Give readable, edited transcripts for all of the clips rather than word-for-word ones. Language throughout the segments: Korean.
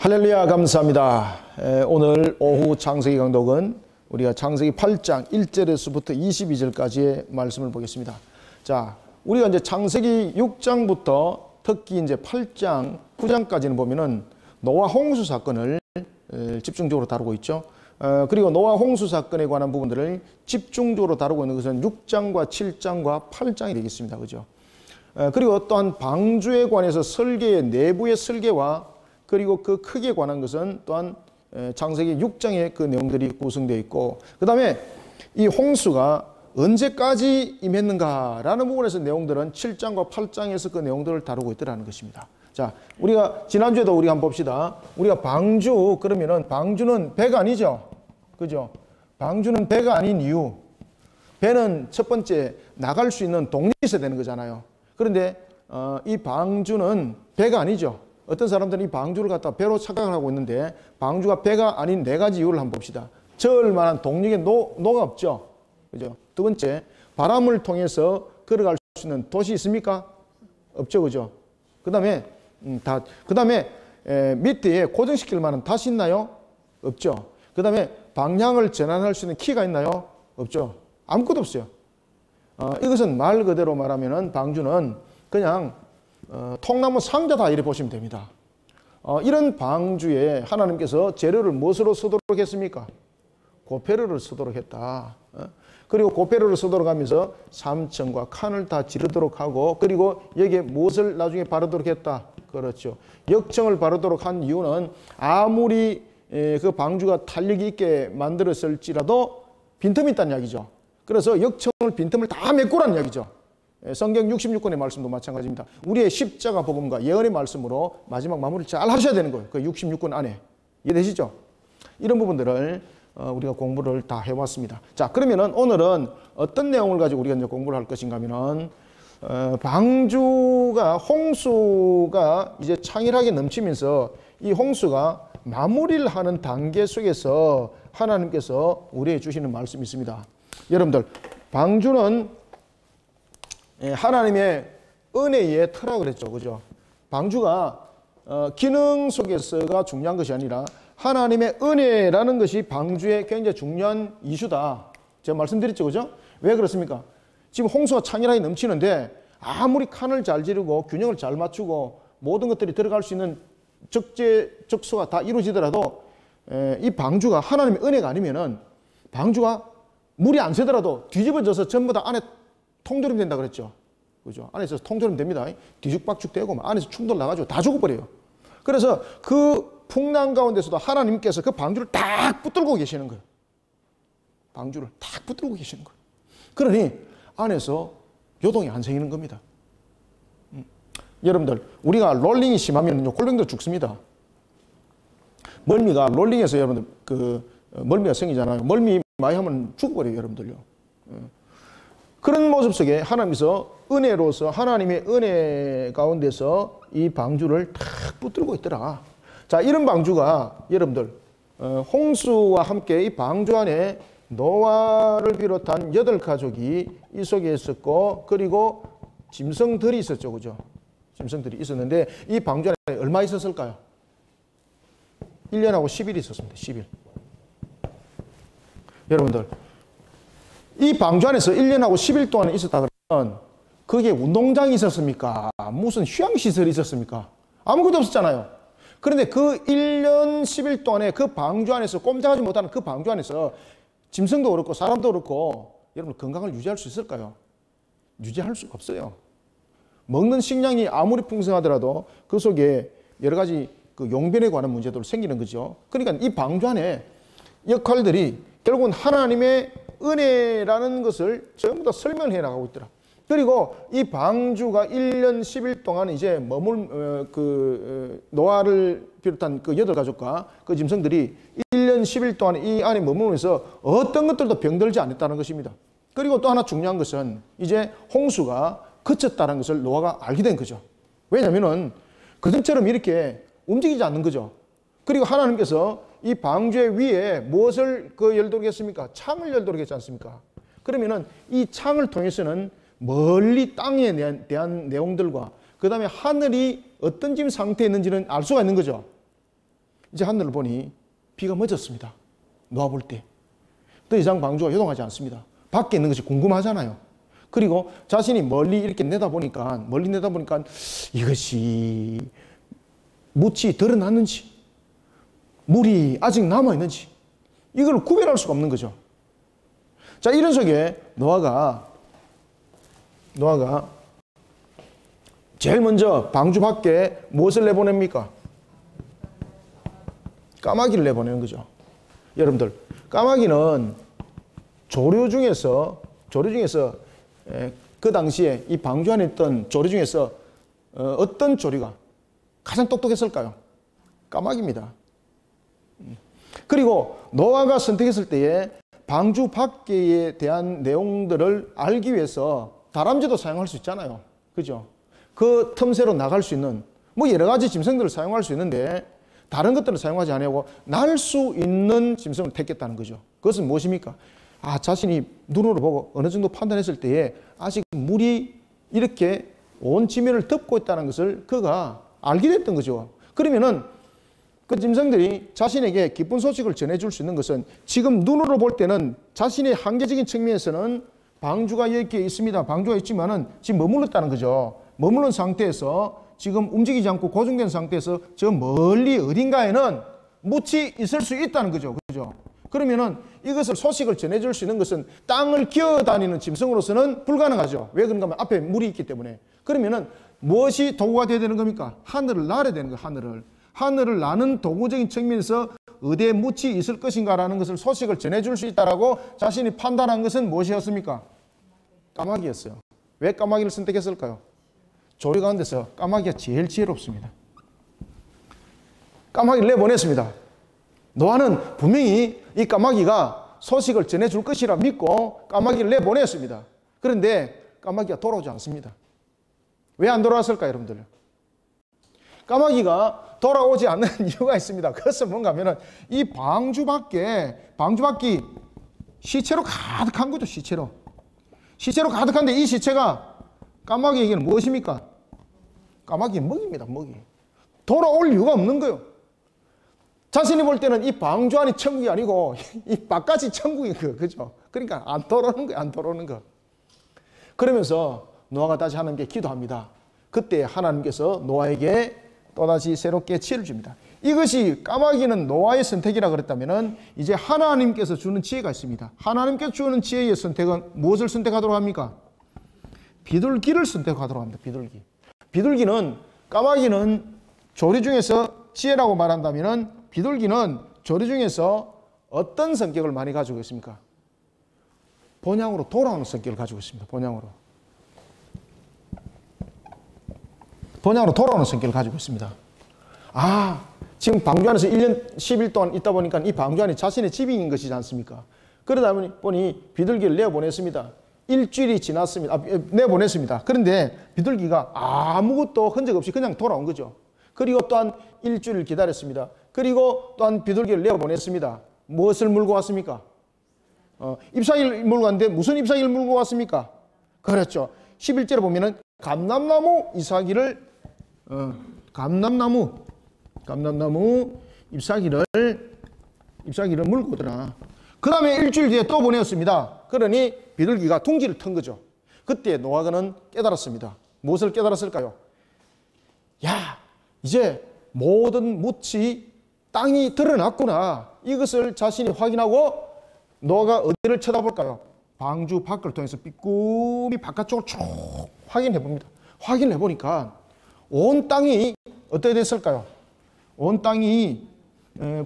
할렐루야, 감사합니다. 오늘 오후 창세기 강독은 우리가 창세기 8장 1절에서부터 22절까지의 말씀을 보겠습니다. 자, 우리가 이제 창세기 6장부터 특히 이제 8장 9장까지는 보면은 노아 홍수 사건을 집중적으로 다루고 있죠. 그리고 노아 홍수 사건에 관한 부분들을 집중적으로 다루고 있는 것은 6장과 7장과 8장이 되겠습니다. 그죠? 그리고 또한 방주에 관해서 설계의 내부의 설계와 그리고 그 크기에 관한 것은 또한 창세기 6장의 그 내용들이 구성되어 있고, 그 다음에 이 홍수가 언제까지 임했는가라는 부분에서 내용들은 7장과 8장에서 그 내용들을 다루고 있더라는 것입니다. 자, 우리가 지난주에도 우리가 한번 봅시다. 우리가 방주 그러면은 방주는 배가 아니죠. 그죠? 방주는 배가 아닌 이유. 배는 첫 번째 나갈 수 있는 동력이 있어야 되는 거잖아요. 그런데 이 방주는 배가 아니죠. 어떤 사람들은 이 방주를 갖다 배로 착각을 하고 있는데 방주가 배가 아닌 네 가지 이유를 한번 봅시다. 저을 만한 동력의 노가 없죠. 그죠? 두 번째, 바람을 통해서 걸어갈 수 있는 돛이 있습니까? 없죠. 그죠? 그 다음에 밑에 고정시킬 만한 닷이 있나요? 없죠. 그 다음에 방향을 전환할 수 있는 키가 있나요? 없죠. 아무것도 없어요. 이것은 말 그대로 말하면은 방주는 그냥 통나무 상자다 이렇게 보시면 됩니다. 이런 방주에 하나님께서 재료를 무엇으로 쓰도록 했습니까? 고페르를 쓰도록 했다. 그리고 고페르를 쓰도록 하면서 삼천과 칸을 다 지르도록 하고, 그리고 여기에 무엇을 나중에 바르도록 했다. 그렇죠. 역청을 바르도록 한 이유는 아무리 그 방주가 탄력이 있게 만들었을지라도 빈틈이 있다는 이야기죠. 그래서 역청을 빈틈을 다 메꾸라는 이야기죠. 성경 66권의 말씀도 마찬가지입니다. 우리의 십자가 복음과 예언의 말씀으로 마지막 마무리를 잘 하셔야 되는 거예요. 그 66권 안에. 이해되시죠? 이런 부분들을 우리가 공부를 다 해왔습니다. 자, 그러면은 오늘은 어떤 내용을 가지고 우리가 이제 공부를 할 것인가 하면은 방주가 홍수가 이제 창일하게 넘치면서 이 홍수가 마무리를 하는 단계 속에서 하나님께서 우리에게 주시는 말씀이 있습니다. 여러분들, 방주는 하나님의 은혜의 터라 그랬죠. 그죠? 방주가 기능 속에서가 중요한 것이 아니라 하나님의 은혜라는 것이 방주의 굉장히 중요한 이슈다. 제가 말씀드렸죠. 그죠? 왜 그렇습니까? 지금 홍수가 창일하게 넘치는데 아무리 칸을 잘 지르고 균형을 잘 맞추고 모든 것들이 들어갈 수 있는 적재적소가 다 이루어지더라도 이 방주가 하나님의 은혜가 아니면은 방주가 물이 안 새더라도 뒤집어져서 전부 다 안에 통조림 된다 그랬죠. 그죠? 안에서 통조림 됩니다. 뒤죽박죽 되고 안에서 충돌 나가지고 다 죽어버려요. 그래서 그 풍랑 가운데서도 하나님께서 그 방주를 딱 붙들고 계시는 거예요. 방주를 딱 붙들고 계시는 거예요. 그러니 안에서 요동이 안 생기는 겁니다. 여러분들, 우리가 롤링이 심하면 꼴병도 죽습니다. 멀미가 롤링에서 여러분들 멀미가 생기잖아요. 멀미 많이 하면 죽어버려요, 여러분들요. 그런 모습 속에 하나님께서 은혜로서 하나님의 은혜 가운데서 이 방주를 탁 붙들고 있더라. 자, 이런 방주가 여러분들 홍수와 함께 이 방주 안에 노아를 비롯한 8가족이 이 속에 있었고, 그리고 짐승들이 있었죠. 그죠? 짐승들이 있었는데 이 방주 안에 얼마 있었을까요? 1년하고 10일 있었습니다. 10일. 여러분들, 이 방주 안에서 1년하고 10일 동안 있었다 그러면 거기에 운동장이 있었습니까? 무슨 휴양시설이 있었습니까? 아무것도 없었잖아요. 그런데 그 1년 10일 동안에 그 방주 안에서 꼼짝하지 못하는 그 방주 안에서 짐승도 그렇고 사람도 그렇고 여러분 건강을 유지할 수 있을까요? 유지할 수가 없어요. 먹는 식량이 아무리 풍성하더라도 그 속에 여러 가지 그 용변에 관한 문제도 생기는 거죠. 그러니까 이 방주 안에 역할들이 결국은 하나님의 은혜라는 것을 전부 다 설명해 나가고 있더라. 그리고 이 방주가 1년 10일 동안 이제 노아를 비롯한 그 8가족과 그 짐승들이 1년 10일 동안 이 안에 머무르면서 어떤 것들도 병들지 않았다는 것입니다. 그리고 또 하나 중요한 것은 이제 홍수가 그쳤다는 것을 노아가 알게 된 거죠. 왜냐면은 그전처럼 이렇게 움직이지 않는 거죠. 그리고 하나님께서 이 방주의 위에 무엇을 열도록 했습니까? 창을 열도록 했지 않습니까? 그러면은 이 창을 통해서는 멀리 땅에 대한 내용들과 그 다음에 하늘이 어떤 지금 상태에 있는지는 알 수가 있는 거죠. 이제 하늘을 보니 비가 멎었습니다. 노아 볼 때. 더 이상 방주가 요동하지 않습니다. 밖에 있는 것이 궁금하잖아요. 그리고 자신이 멀리 이렇게 내다보니까 이것이 묻이 드러났는지, 물이 아직 남아있는지, 이걸 구별할 수가 없는 거죠. 자, 이런 속에 노아가 제일 먼저 방주 밖에 무엇을 내보냅니까? 까마귀를 내보내는 거죠. 여러분들, 까마귀는 조류 중에서 그 당시에 이 방주 안에 있던 조류 중에서 어떤 조류가 가장 똑똑했을까요? 까마귀입니다. 그리고 노아가 선택했을 때에 방주 밖에 대한 내용들을 알기 위해서 다람쥐도 사용할 수 있잖아요. 그죠? 그 틈새로 나갈 수 있는 뭐 여러 가지 짐승들을 사용할 수 있는데 다른 것들을 사용하지 않고 날 수 있는 짐승을 택했다는 거죠. 그것은 무엇입니까? 자신이 눈으로 보고 어느 정도 판단했을 때에 아직 물이 이렇게 온 지면을 덮고 있다는 것을 그가 알게 됐던 거죠. 그러면은 그 짐승들이 자신에게 기쁜 소식을 전해줄 수 있는 것은 지금 눈으로 볼 때는 자신의 한계적인 측면에서는 방주가 여기에 있습니다. 방주가 있지만은 지금 머물렀다는 거죠. 머무른 상태에서 지금 움직이지 않고 고정된 상태에서 저 멀리 어딘가에는 묻이 있을 수 있다는 거죠. 그죠? 그러면은 이것을 소식을 전해줄 수 있는 것은 땅을 기어다니는 짐승으로서는 불가능하죠. 왜 그런가 하면 앞에 물이 있기 때문에. 그러면은 무엇이 도구가 되어야 되는 겁니까? 하늘을 날아야 되는 거예요. 하늘을 나는 도구적인 측면에서 어디에 묻이 있을 것인가라는 것을 소식을 전해줄 수 있다라고 자신이 판단한 것은 무엇이었습니까? 까마귀였어요. 왜 까마귀를 선택했을까요? 조류 가운데서 까마귀가 제일 지혜롭습니다. 까마귀를 내보냈습니다. 노아는 분명히 이 까마귀가 소식을 전해줄 것이라 믿고 까마귀를 내보냈습니다. 그런데 까마귀가 돌아오지 않습니다. 왜 안 돌아왔을까요, 여러분들? 까마귀가 돌아오지 않는 이유가 있습니다. 그것은 뭔가 하면은 이 방주 밖이 시체로 가득한 거죠, 시체로 가득한데 이 시체가 까마귀에게는 무엇입니까? 까마귀는 먹입니다, 먹이. 돌아올 이유가 없는 거예요. 자신이 볼 때는 이 방주 안이 천국이 아니고 이 바깥이 천국인 거예요. 그죠? 그러니까 안 돌아오는 거. 그러면서 노아가 다시 하나님께 기도합니다. 그때 하나님께서 노아에게 또다시 새롭게 지혜를 줍니다. 이것이 까마귀는 노아의 선택이라 그랬다면 이제 하나님께서 주는 지혜가 있습니다. 하나님께서 주는 지혜의 선택은 무엇을 선택하도록 합니까? 비둘기를 선택하도록 합니다. 비둘기는 까마귀는 조류 중에서 지혜라고 말한다면 비둘기는 조류 중에서 어떤 성격을 많이 가지고 있습니까? 본향으로 돌아오는 성격을 가지고 있습니다. 본향으로 돌아오는 성격을 가지고 있습니다. 지금 방주 안에서 1년 10일 동안 있다 보니까 이 방주 안이 자신의 집인 것이지 않습니까? 그러다 보니 비둘기를 내보냈습니다. 일주일이 지났습니다. 내보냈습니다. 그런데 비둘기가 아무것도 흔적 없이 그냥 돌아온 거죠. 그리고 또한 일주일을 기다렸습니다. 그리고 또한 비둘기를 내보냈습니다. 무엇을 물고 왔습니까? 잎사귀를 물고 왔는데 무슨 잎사귀를 물고 왔습니까? 그렇죠. 11절에 보면은 감람나무 잎사귀를 감람나무 잎사귀를 물고 오더라. 그 다음에 일주일 뒤에 또 보내었습니다. 그러니 비둘기가 둥지를 턴 거죠. 그때 노아가는 깨달았습니다. 무엇을 깨달았을까요? 이제 모든 묻이 땅이 드러났구나. 이것을 자신이 확인하고 노아가 어디를 쳐다볼까요? 방주 밖을 통해서 삐꾸미 바깥쪽을 쭉 확인해 봅니다. 확인해 보니까 온 땅이 어떻게 됐을까요? 온 땅이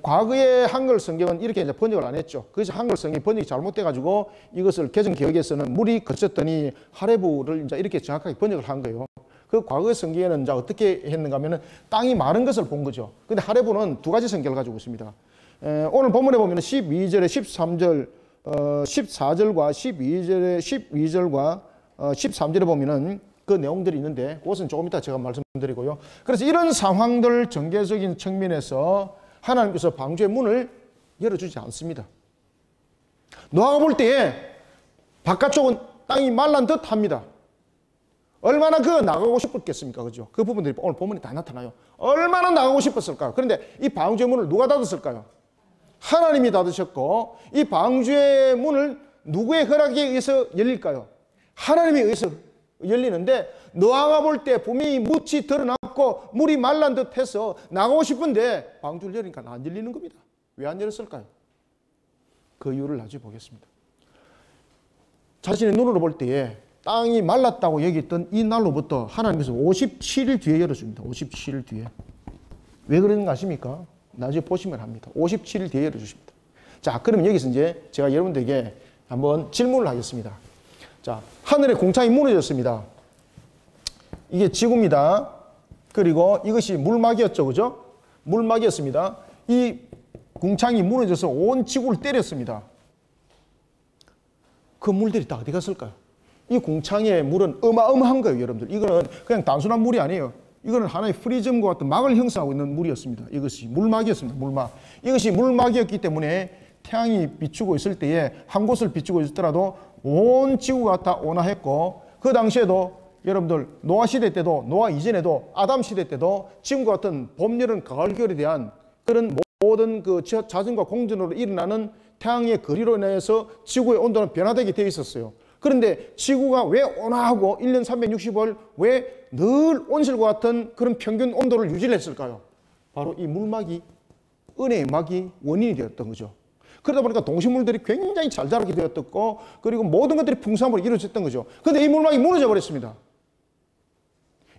과거의 한글 성경은 이렇게 이제 번역을 안 했죠. 그래서 한글 성경이 번역이 잘못돼가지고 이것을 개정 개혁에서는 물이 그쳤더니 하레브를 이제 이렇게 정확하게 번역을 한 거예요. 그 과거의 성경에는 이제 어떻게 했는가 하면은 땅이 마른 것을 본 거죠. 근데 하레브는 두 가지 성격을 가지고 있습니다. 오늘 본문에 보면 12절에 13절, 14절과 12절과 13절에 보면은 그 내용들이 있는데 그것은 조금 이따 제가 말씀드리고요. 그래서 이런 상황들 전개적인 측면에서 하나님께서 방주의 문을 열어주지 않습니다. 노아가 볼 때에 바깥쪽은 땅이 말란 듯 합니다. 얼마나 나가고 싶었겠습니까? 그죠? 그 부분들이 오늘 본문에 다 나타나요. 얼마나 나가고 싶었을까요? 그런데 이 방주의 문을 누가 닫았을까요? 하나님이 닫으셨고, 이 방주의 문을 누구의 허락에 의해서 열릴까요? 하나님에 의해서 열리는데, 노아가 볼 때 분명히 묻이 드러났고 물이 말란 듯 해서 나가고 싶은데 방주를 열으니까 안 열리는 겁니다. 왜 안 열었을까요? 그 이유를 나중에 보겠습니다. 자신의 눈으로 볼 때에 땅이 말랐다고 여겼던 이 날로부터 하나님께서 57일 뒤에 열어줍니다. 57일 뒤에. 왜 그러는가 아십니까? 나중에 보시면 합니다. 57일 뒤에 열어주십니다. 자, 그러면 여기서 이제 제가 여러분들에게 한번 질문을 하겠습니다. 자, 하늘의 공창이 무너졌습니다. 이게 지구입니다. 그리고 이것이 물막이었죠. 그죠? 물막이었습니다. 이 궁창이 무너져서 온 지구를 때렸습니다. 그 물들이 다 어디 갔을까요? 이 궁창의 물은 어마어마한 거예요, 여러분들. 이거는 그냥 단순한 물이 아니에요. 이거는 하나의 프리즘과 같은 막을 형성하고 있는 물이었습니다. 이것이 물막이었습니다. 물막. 이것이 물막이었기 때문에 태양이 비추고 있을 때에 한 곳을 비추고 있더라도 온 지구가 다 온화했고, 그 당시에도 여러분들 노아 시대 때도, 노아 이전에도, 아담 시대 때도 지금과 같은 봄, 여름, 가을, 겨울에 대한 그런 모든 그 자전과 공전으로 일어나는 태양의 거리로 인해서 지구의 온도는 변화되게 되어 있었어요. 그런데 지구가 왜 온화하고 1년 365일 왜 늘 온실과 같은 그런 평균 온도를 유지를 했을까요? 바로 이 물막이, 은혜의 막이 원인이 되었던 거죠. 그러다 보니까 동식물들이 굉장히 잘 자라게 되었고, 그리고 모든 것들이 풍성함으로 이루어졌던 거죠. 그런데 이 물막이 무너져 버렸습니다.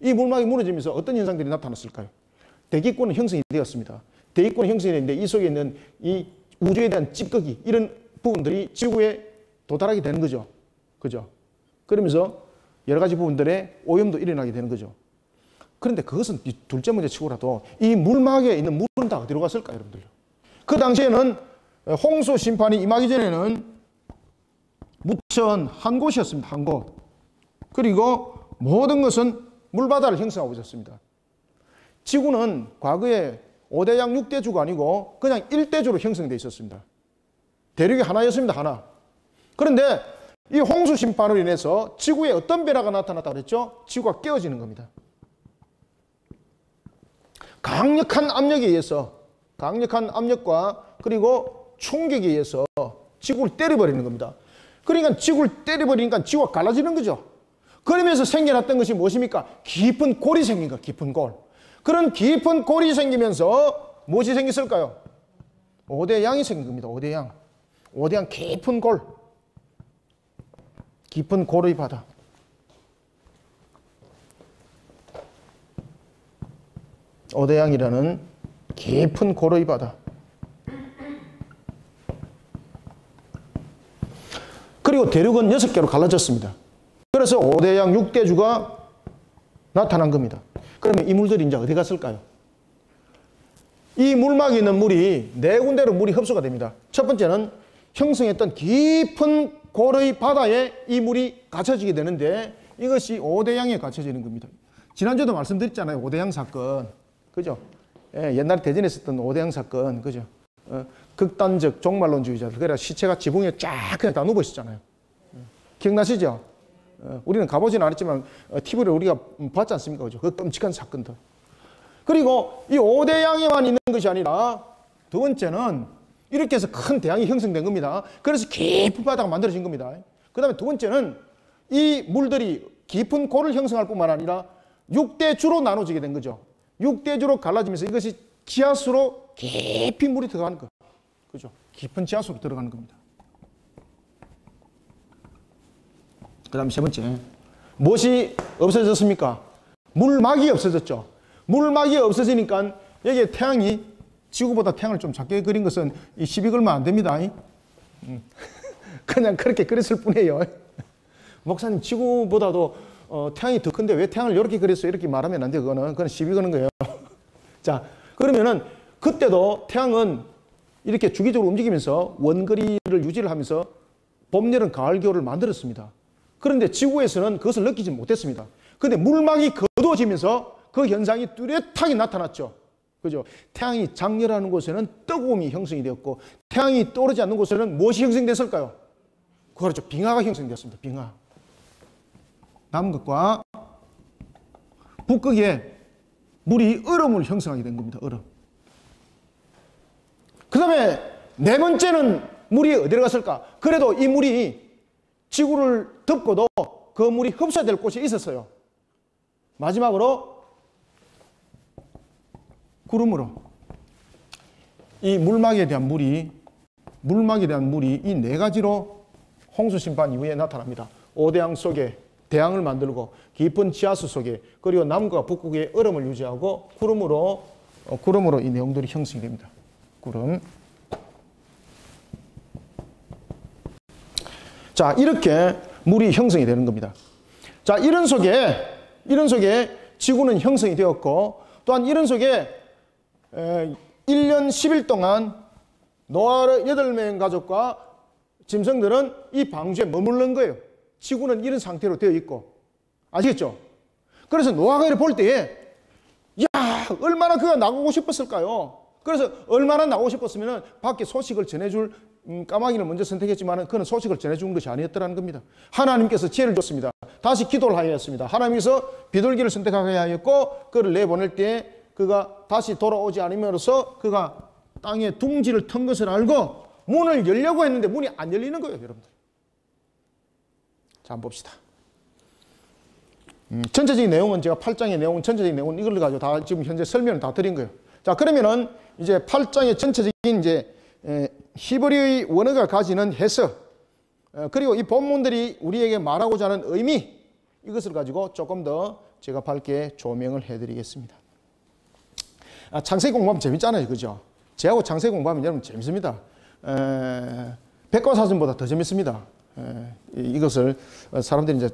이 물막이 무너지면서 어떤 현상들이 나타났을까요? 대기권은 형성이 되었습니다. 대기권은 형성이 되는데 이 속에 있는 이 우주에 대한 찌꺼기, 이런 부분들이 지구에 도달하게 되는 거죠. 그죠? 그러면서 여러 가지 부분들의 오염도 일어나게 되는 거죠. 그런데 그것은 둘째 문제 치고라도 이 물막에 있는 물은 다 어디로 갔을까요, 여러분들? 그 당시에는 홍수 심판이 임하기 전에는 무천 한 곳이었습니다. 한 곳. 그리고 모든 것은 물바다를 형성하고 있었습니다. 지구는 과거에 5대양 6대주가 아니고 그냥 1대주로 형성되어 있었습니다. 대륙이 하나였습니다. 하나. 그런데 이 홍수 심판으로 인해서 지구에 어떤 변화가 나타났다고 그랬죠? 지구가 깨어지는 겁니다. 강력한 압력에 의해서, 강력한 압력과 그리고 충격에 의해서 지구를 때려버리는 겁니다. 그러니까 지구를 때려버리니까 지구가 갈라지는 거죠. 그러면서 생겨났던 것이 무엇입니까? 깊은 골이 생긴 거예요. 깊은 골. 그런 깊은 골이 생기면서 무엇이 생겼을까요? 5대양이 생긴 겁니다. 5대양. 5대양 깊은 골. 깊은 골의 바다. 오대양이라는 깊은 골의 바다. 그리고 대륙은 6개로 갈라졌습니다. 그래서 5대양 6대주가 나타난 겁니다. 그러면 이 물들이 이제 어디 갔을까요? 이 물막에 있는 물이 네 군데로 물이 흡수가 됩니다. 첫 번째는 형성했던 깊은 골의 바다에 이 물이 갇혀지게 되는데 이것이 5대양에 갇혀지는 겁니다. 지난주에도 말씀드렸잖아요. 5대양 사건. 그죠? 예, 옛날에 대전에 있었던 5대양 사건. 그죠? 극단적 종말론주의자들. 그래서 시체가 지붕에 쫙 그냥 다 누워 있었잖아요. 기억나시죠? 우리는 가보지는 않았지만 TV를 우리가 봤지 않습니까? 그죠? 그 끔찍한 사건들. 그리고 이 5대양에만 있는 것이 아니라 두 번째는 이렇게 해서 큰 대양이 형성된 겁니다. 그래서 깊은 바다가 만들어진 겁니다. 그 다음에 두 번째는 이 물들이 깊은 골을 형성할 뿐만 아니라 6대주로 나눠지게 된 거죠. 6대주로 갈라지면서 이것이 지하수로 깊이 물이 들어가는 거. 그죠? 깊은 지하수로 들어가는 겁니다. 그 다음에 세 번째. 무엇이 없어졌습니까? 물막이 없어졌죠. 물막이 없어지니까 여기에 태양이 지구보다 태양을 좀 작게 그린 것은 이 시비 걸면 안 됩니다. 그냥 그렇게 그렸을 뿐이에요. 목사님, 지구보다도 태양이 더 큰데 왜 태양을 이렇게 그렸어요? 이렇게 말하면 안 돼요. 그건 시비 거는 거예요. 자, 그러면은 그때도 태양은 이렇게 주기적으로 움직이면서 원거리를 유지를 하면서 봄, 여름, 가을, 겨울을 만들었습니다. 그런데 지구에서는 그것을 느끼지 못했습니다. 그런데 물막이 거두어지면서 그 현상이 뚜렷하게 나타났죠. 그죠? 태양이 장렬하는 곳에는 뜨거움이 형성이 되었고, 태양이 떠오르지 않는 곳에는 무엇이 형성됐을까요? 그렇죠. 빙하가 형성되었습니다. 빙하. 남극과 북극에 물이 얼음을 형성하게 된 겁니다. 얼음. 그 다음에 네 번째는 물이 어디로 갔을까? 그래도 이 물이 지구를 덮고도 그 물이 흡수될 곳이 있었어요. 마지막으로 구름으로. 이 물막에 대한 물이 이 네 가지로 홍수 심판 이후에 나타납니다. 오대양 속에 대양을 만들고 깊은 지하수 속에 그리고 남과 북극의 얼음을 유지하고 구름으로 이 내용들이 형성이 됩니다. 구름. 자, 이렇게 물이 형성이 되는 겁니다. 자, 이런 속에 지구는 형성이 되었고 또한 이런 속에 1년 10일 동안 노아의 8명 가족과 짐승들은 이 방주에 머무른 거예요. 지구는 이런 상태로 되어 있고. 아시겠죠? 그래서 노아가 이를 볼 때에 야, 얼마나 그가 나가고 싶었을까요? 그래서 얼마나 나가고 싶었으면 밖에 소식을 전해줄 까마귀를 먼저 선택했지만 그는 소식을 전해준 것이 아니었더라는 겁니다. 하나님께서 지혜를 줬습니다. 다시 기도를 하였습니다. 하나님께서 비둘기를 선택하게 하였고 그를 내보낼 때 그가 다시 돌아오지 않으면서 그가 땅에 둥지를 턴 것을 알고 문을 열려고 했는데 문이 안 열리는 거예요, 여러분들. 자, 한번 봅시다. 전체적인 내용은 제가 8장의 내용은 전체적인 내용은 이걸 가지고 다 지금 현재 설명을 다 드린 거예요. 자, 그러면은 이제 8장의 전체적인 이제 히브리의 원어가 가지는 해석 그리고 이 본문들이 우리에게 말하고자 하는 의미 이것을 가지고 조금 더 제가 밝게 조명을 해드리겠습니다. 창세기 공부하면 재밌잖아요, 그죠? 제하고 창세기 공부하면 여러분 재밌습니다. 백과사전보다 더 재밌습니다. 이것을 사람들이 이제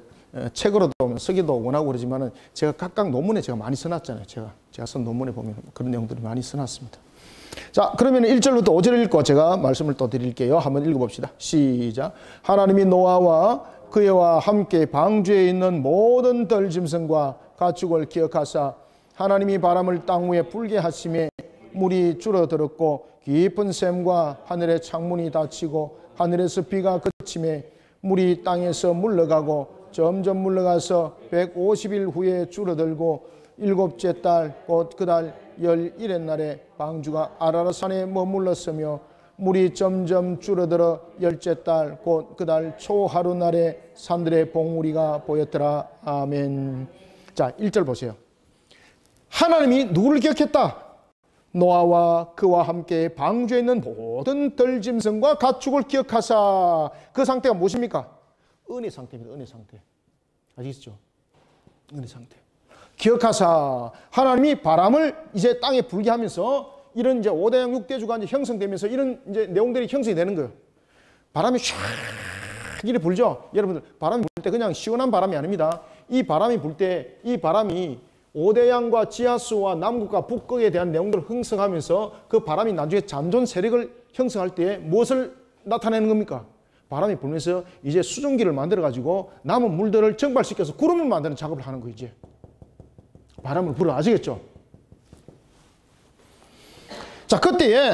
책으로도 쓰기도 원하고 그러지만은 제가 각각 논문에 제가 많이 써놨잖아요. 제가 쓴 논문에 보면 그런 내용들이 많이 써놨습니다. 자, 그러면 1절부터 5절을 읽고 제가 말씀을 또 드릴게요. 한번 읽어봅시다. 시작. 하나님이 노아와 그와 함께 방주에 있는 모든 들짐승과 가축을 기억하사 하나님이 바람을 땅 위에 불게 하심에 물이 줄어들었고 깊은 샘과 하늘의 창문이 닫히고 하늘에서 비가 그침에 물이 땅에서 물러가고 점점 물러가서 150일 후에 줄어들고 일곱째 달 곧 그 달 11의 날에 방주가 아라랏산에 머물렀으며 물이 점점 줄어들어 열째 달 곧 그 달 초하루 날에 산들의 봉우리가 보였더라. 아멘. 자, 1절 보세요. 하나님이 누구를 기억했다? 노아와 그와 함께 방주에 있는 모든 들짐승과 가축을 기억하사. 그 상태가 무엇입니까? 은혜 상태입니다. 은혜 상태. 아시겠죠? 은혜 상태. 기억하사. 하나님이 바람을 이제 땅에 불게 하면서 이런 이제 5대양 6대주가 이제 형성되면서 이런 이제 내용들이 형성이 되는 거예요. 바람이 샥 이렇게 불죠. 여러분들 바람이 불 때 그냥 시원한 바람이 아닙니다. 이 바람이 불 때 이 바람이 5대양과 지하수와 남극과 북극에 대한 내용들을 형성하면서 그 바람이 나중에 잔존 세력을 형성할 때 무엇을 나타내는 겁니까? 바람이 불면서 이제 수증기를 만들어 가지고 남은 물들을 증발시켜서 구름을 만드는 작업을 하는 거예요. 이제 바람을 불어. 아시겠죠? 자, 그때에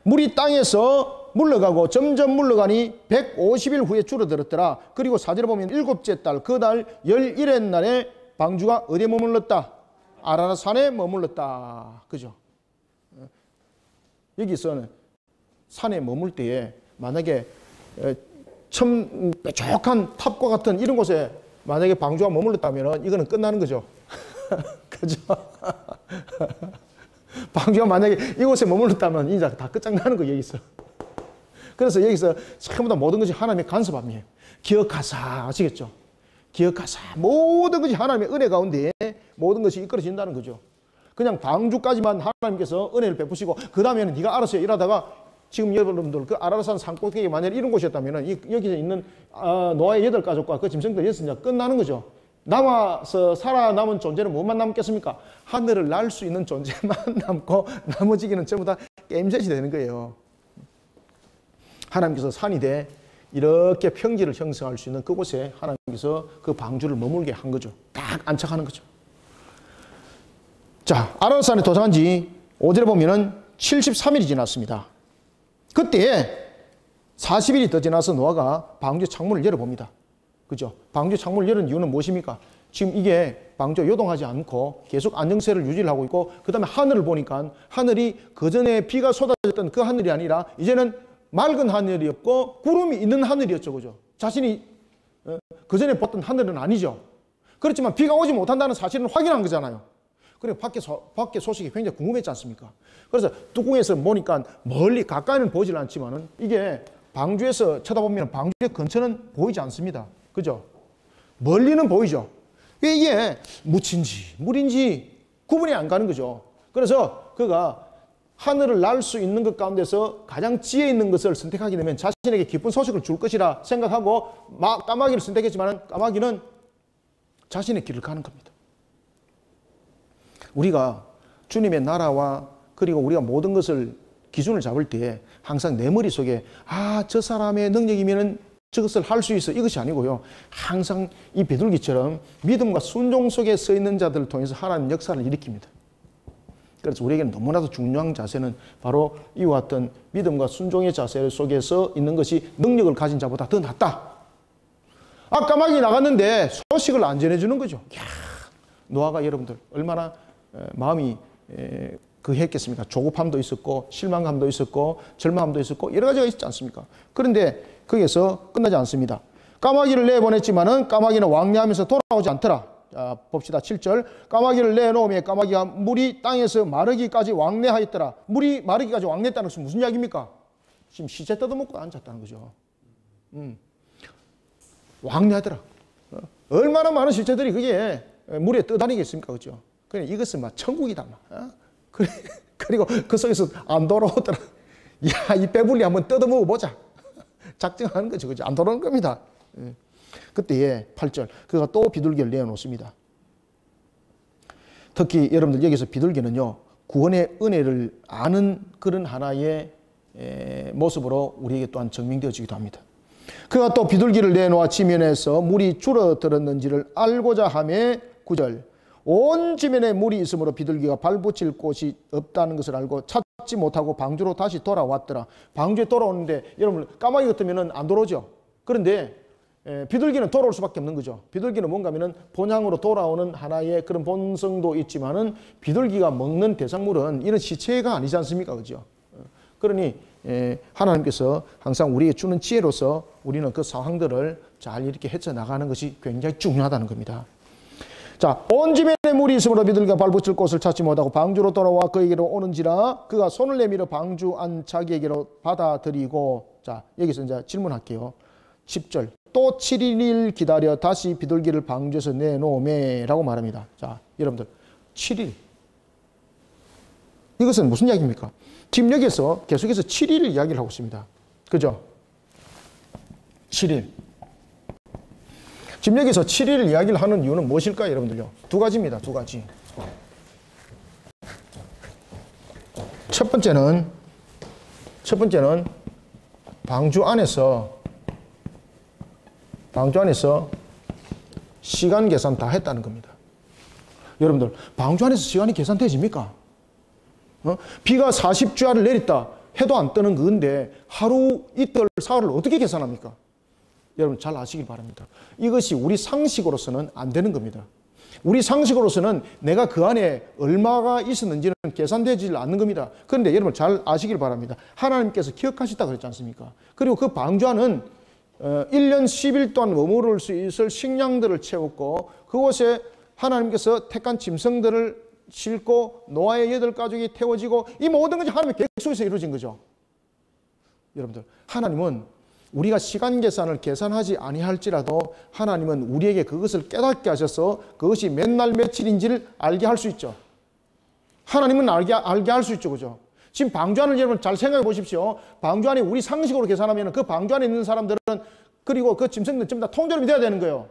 물이 땅에서 물러가고 점점 물러가니 150일 후에 줄어들었더라. 그리고 사절을 보면 일곱째 달 그 달 11의 날에 방주가 어디에 머물렀다? 아라랏산에 머물렀다. 그죠? 여기서는 산에 머물 때에 만약에 뾰족한 탑과 같은 이런 곳에 만약에 방주가 머물렀다면 이거는 끝나는 거죠. 그죠? 방주가 만약에 이곳에 머물렀다면 이제 다 끝장나는 거예요, 여기서. 그래서 여기서 전부 다 모든 것이 하나님의 간섭함이에요. 기억하사. 아시겠죠? 기억하사. 모든 것이 하나님의 은혜 가운데 모든 것이 이끌어진다는 거죠. 그냥 방주까지만 하나님께서 은혜를 베푸시고 그 다음에는 네가 알아서 일하다가 지금 여러분들 그 아라랏산 산꼭대기에 만약 이런 곳이었다면 여기서 있는 노아의 8가족과 그 짐승들이 있으니까 끝나는 거죠. 남아서 살아남은 존재는 뭐만 남겠습니까? 하늘을 날 수 있는 존재만 남고 나머지는 전부 다 게임셋이 되는 거예요. 하나님께서 산이 돼 이렇게 평지를 형성할 수 있는 그곳에 하나님께서 그 방주를 머물게 한 거죠. 딱 안착하는 거죠. 자, 아라랏산에 도착한 지 5절에 보면은 73일이 지났습니다. 그때에 40일이 더 지나서 노아가 방주 창문을 열어봅니다. 그죠? 방주 창문을 열은 이유는 무엇입니까? 지금 이게 방주가 요동하지 않고 계속 안정세를 유지를 하고 있고, 그 다음에 하늘을 보니까 하늘이 그전에 비가 쏟아졌던 그 하늘이 아니라 이제는 맑은 하늘이었고 구름이 있는 하늘이었죠. 그죠? 자신이 그전에 봤던 하늘은 아니죠. 그렇지만 비가 오지 못한다는 사실은 확인한 거잖아요. 그리고 밖에 소식이 굉장히 궁금했지 않습니까? 그래서 뚜껑에서 보니까 멀리 가까이는 보질 않지만은 이게 방주에서 쳐다보면 방주의 근처는 보이지 않습니다. 그죠? 멀리는 보이죠. 이게 묻힌지 물인지 구분이 안 가는 거죠. 그래서 그가 하늘을 날 수 있는 것 가운데서 가장 지혜 있는 것을 선택하게 되면 자신에게 기쁜 소식을 줄 것이라 생각하고 까마귀를 선택했지만 까마귀는 자신의 길을 가는 겁니다. 우리가 주님의 나라와 그리고 우리가 모든 것을 기준을 잡을 때 항상 내 머릿속에 저 사람의 능력이면은 저것을 할 수 있어, 이것이 아니고요. 항상 이 비둘기처럼 믿음과 순종 속에 서 있는 자들을 통해서 하나님 역사를 일으킵니다. 그래서 우리에게는 너무나도 중요한 자세는 바로 이와 같은 믿음과 순종의 자세 속에서 있는 것이 능력을 가진 자보다 더 낫다. 까마귀 나갔는데 소식을 안 전해주는 거죠. 노아가 여러분들 얼마나 마음이 했겠습니까? 조급함도 있었고 실망감도 있었고 절망함도 있었고 여러 가지가 있지 않습니까? 그런데 거기에서 끝나지 않습니다. 까마귀를 내보냈지만은 까마귀는 왕래하면서 돌아오지 않더라. 자, 봅시다. 7절. 까마귀를 내놓으며 까마귀가 물이 땅에서 마르기까지 왕래하였더라. 물이 마르기까지 왕래했다는 것은 무슨 이야기입니까? 지금 시체 뜯어먹고 앉았다는 거죠. 왕래하더라. 얼마나 많은 시체들이 그게 물에 떠다니겠습니까? 그죠? 그냥 이것은 막 천국이다. 그리고 그 속에서 안 돌아오더라. 이 배불리 한번 뜯어먹어 보자. 작정하는 거죠. 그죠? 안 돌아오는 겁니다. 그때에 8절. 그가 또 비둘기를 내어놓습니다. 특히 여러분들 여기서 비둘기는요, 구원의 은혜를 아는 그런 하나의 모습으로 우리에게 또한 증명되어지기도 합니다. 그가 또 비둘기를 내놓아 지면에서 물이 줄어들었는지를 알고자 하매 9절. 온 지면에 물이 있으므로 비둘기가 발붙일 곳이 없다는 것을 알고 찾지 못하고 방주로 다시 돌아왔더라. 방주에 돌아오는데 여러분 까마귀 같으면 안 돌아오죠. 그런데 비둘기는 돌아올 수밖에 없는 거죠. 비둘기는 뭔가 하면은 본향으로 돌아오는 하나의 그런 본성도 있지만은 비둘기가 먹는 대상물은 이런 시체가 아니지 않습니까? 그죠? 그러니 하나님께서 항상 우리에게 주는 지혜로서 우리는 그 상황들을 잘 이렇게 헤쳐나가는 것이 굉장히 중요하다는 겁니다. 자, 온 지면에 물이 있으므로 비둘기가 발붙일 곳을 찾지 못하고 방주로 돌아와 그에게로 오는지라 그가 손을 내밀어 방주 안 자기에게로 받아들이고. 자, 여기서 이제 질문할게요. 10절. 또 7일 기다려 다시 비둘기를 방주에서 내놓으매 라고 말합니다. 자, 여러분들 7일. 이것은 무슨 이야기입니까? 지금 여기서 계속해서 7일 이야기를 하고 있습니다. 그죠? 7일. 지금 여기서 7일 이야기를 하는 이유는 무엇일까요, 여러분들요? 두 가지입니다. 두 가지. 첫 번째는 방주 안에서 시간 계산 다 했다는 겁니다. 여러분들, 방주 안에서 시간이 계산되집니까? 비가 40주야를 내렸다 해도 안 뜨는 그건데 하루, 이틀, 사흘을 어떻게 계산합니까? 여러분 잘 아시길 바랍니다. 이것이 우리 상식으로서는 안 되는 겁니다. 우리 상식으로서는 내가 그 안에 얼마가 있었는지는 계산되지 않는 겁니다. 그런데 여러분 잘 아시길 바랍니다. 하나님께서 기억하셨다 그랬지 않습니까? 그리고 그 방주 안은 1년 10일 동안 머무를 수 있을 식량들을 채웠고 그곳에 하나님께서 택한 짐승들을 싣고 노아의 8가족이 태워지고 이 모든 것이 하나님의 계획 속에서 이루어진 거죠. 여러분들, 하나님은 우리가 시간 계산을 계산하지 아니할지라도 하나님은 우리에게 그것을 깨닫게 하셔서 그것이 몇 날 며칠인지를 알게 할 수 있죠. 하나님은 알게 할 수 있죠. 그죠? 지금 방주 안을 여러분 잘 생각해 보십시오. 방주 안에 우리 상식으로 계산하면 그 방주 안에 있는 사람들은 그리고 그 짐승들은 전부 다 통조림이 돼야 되는 거예요.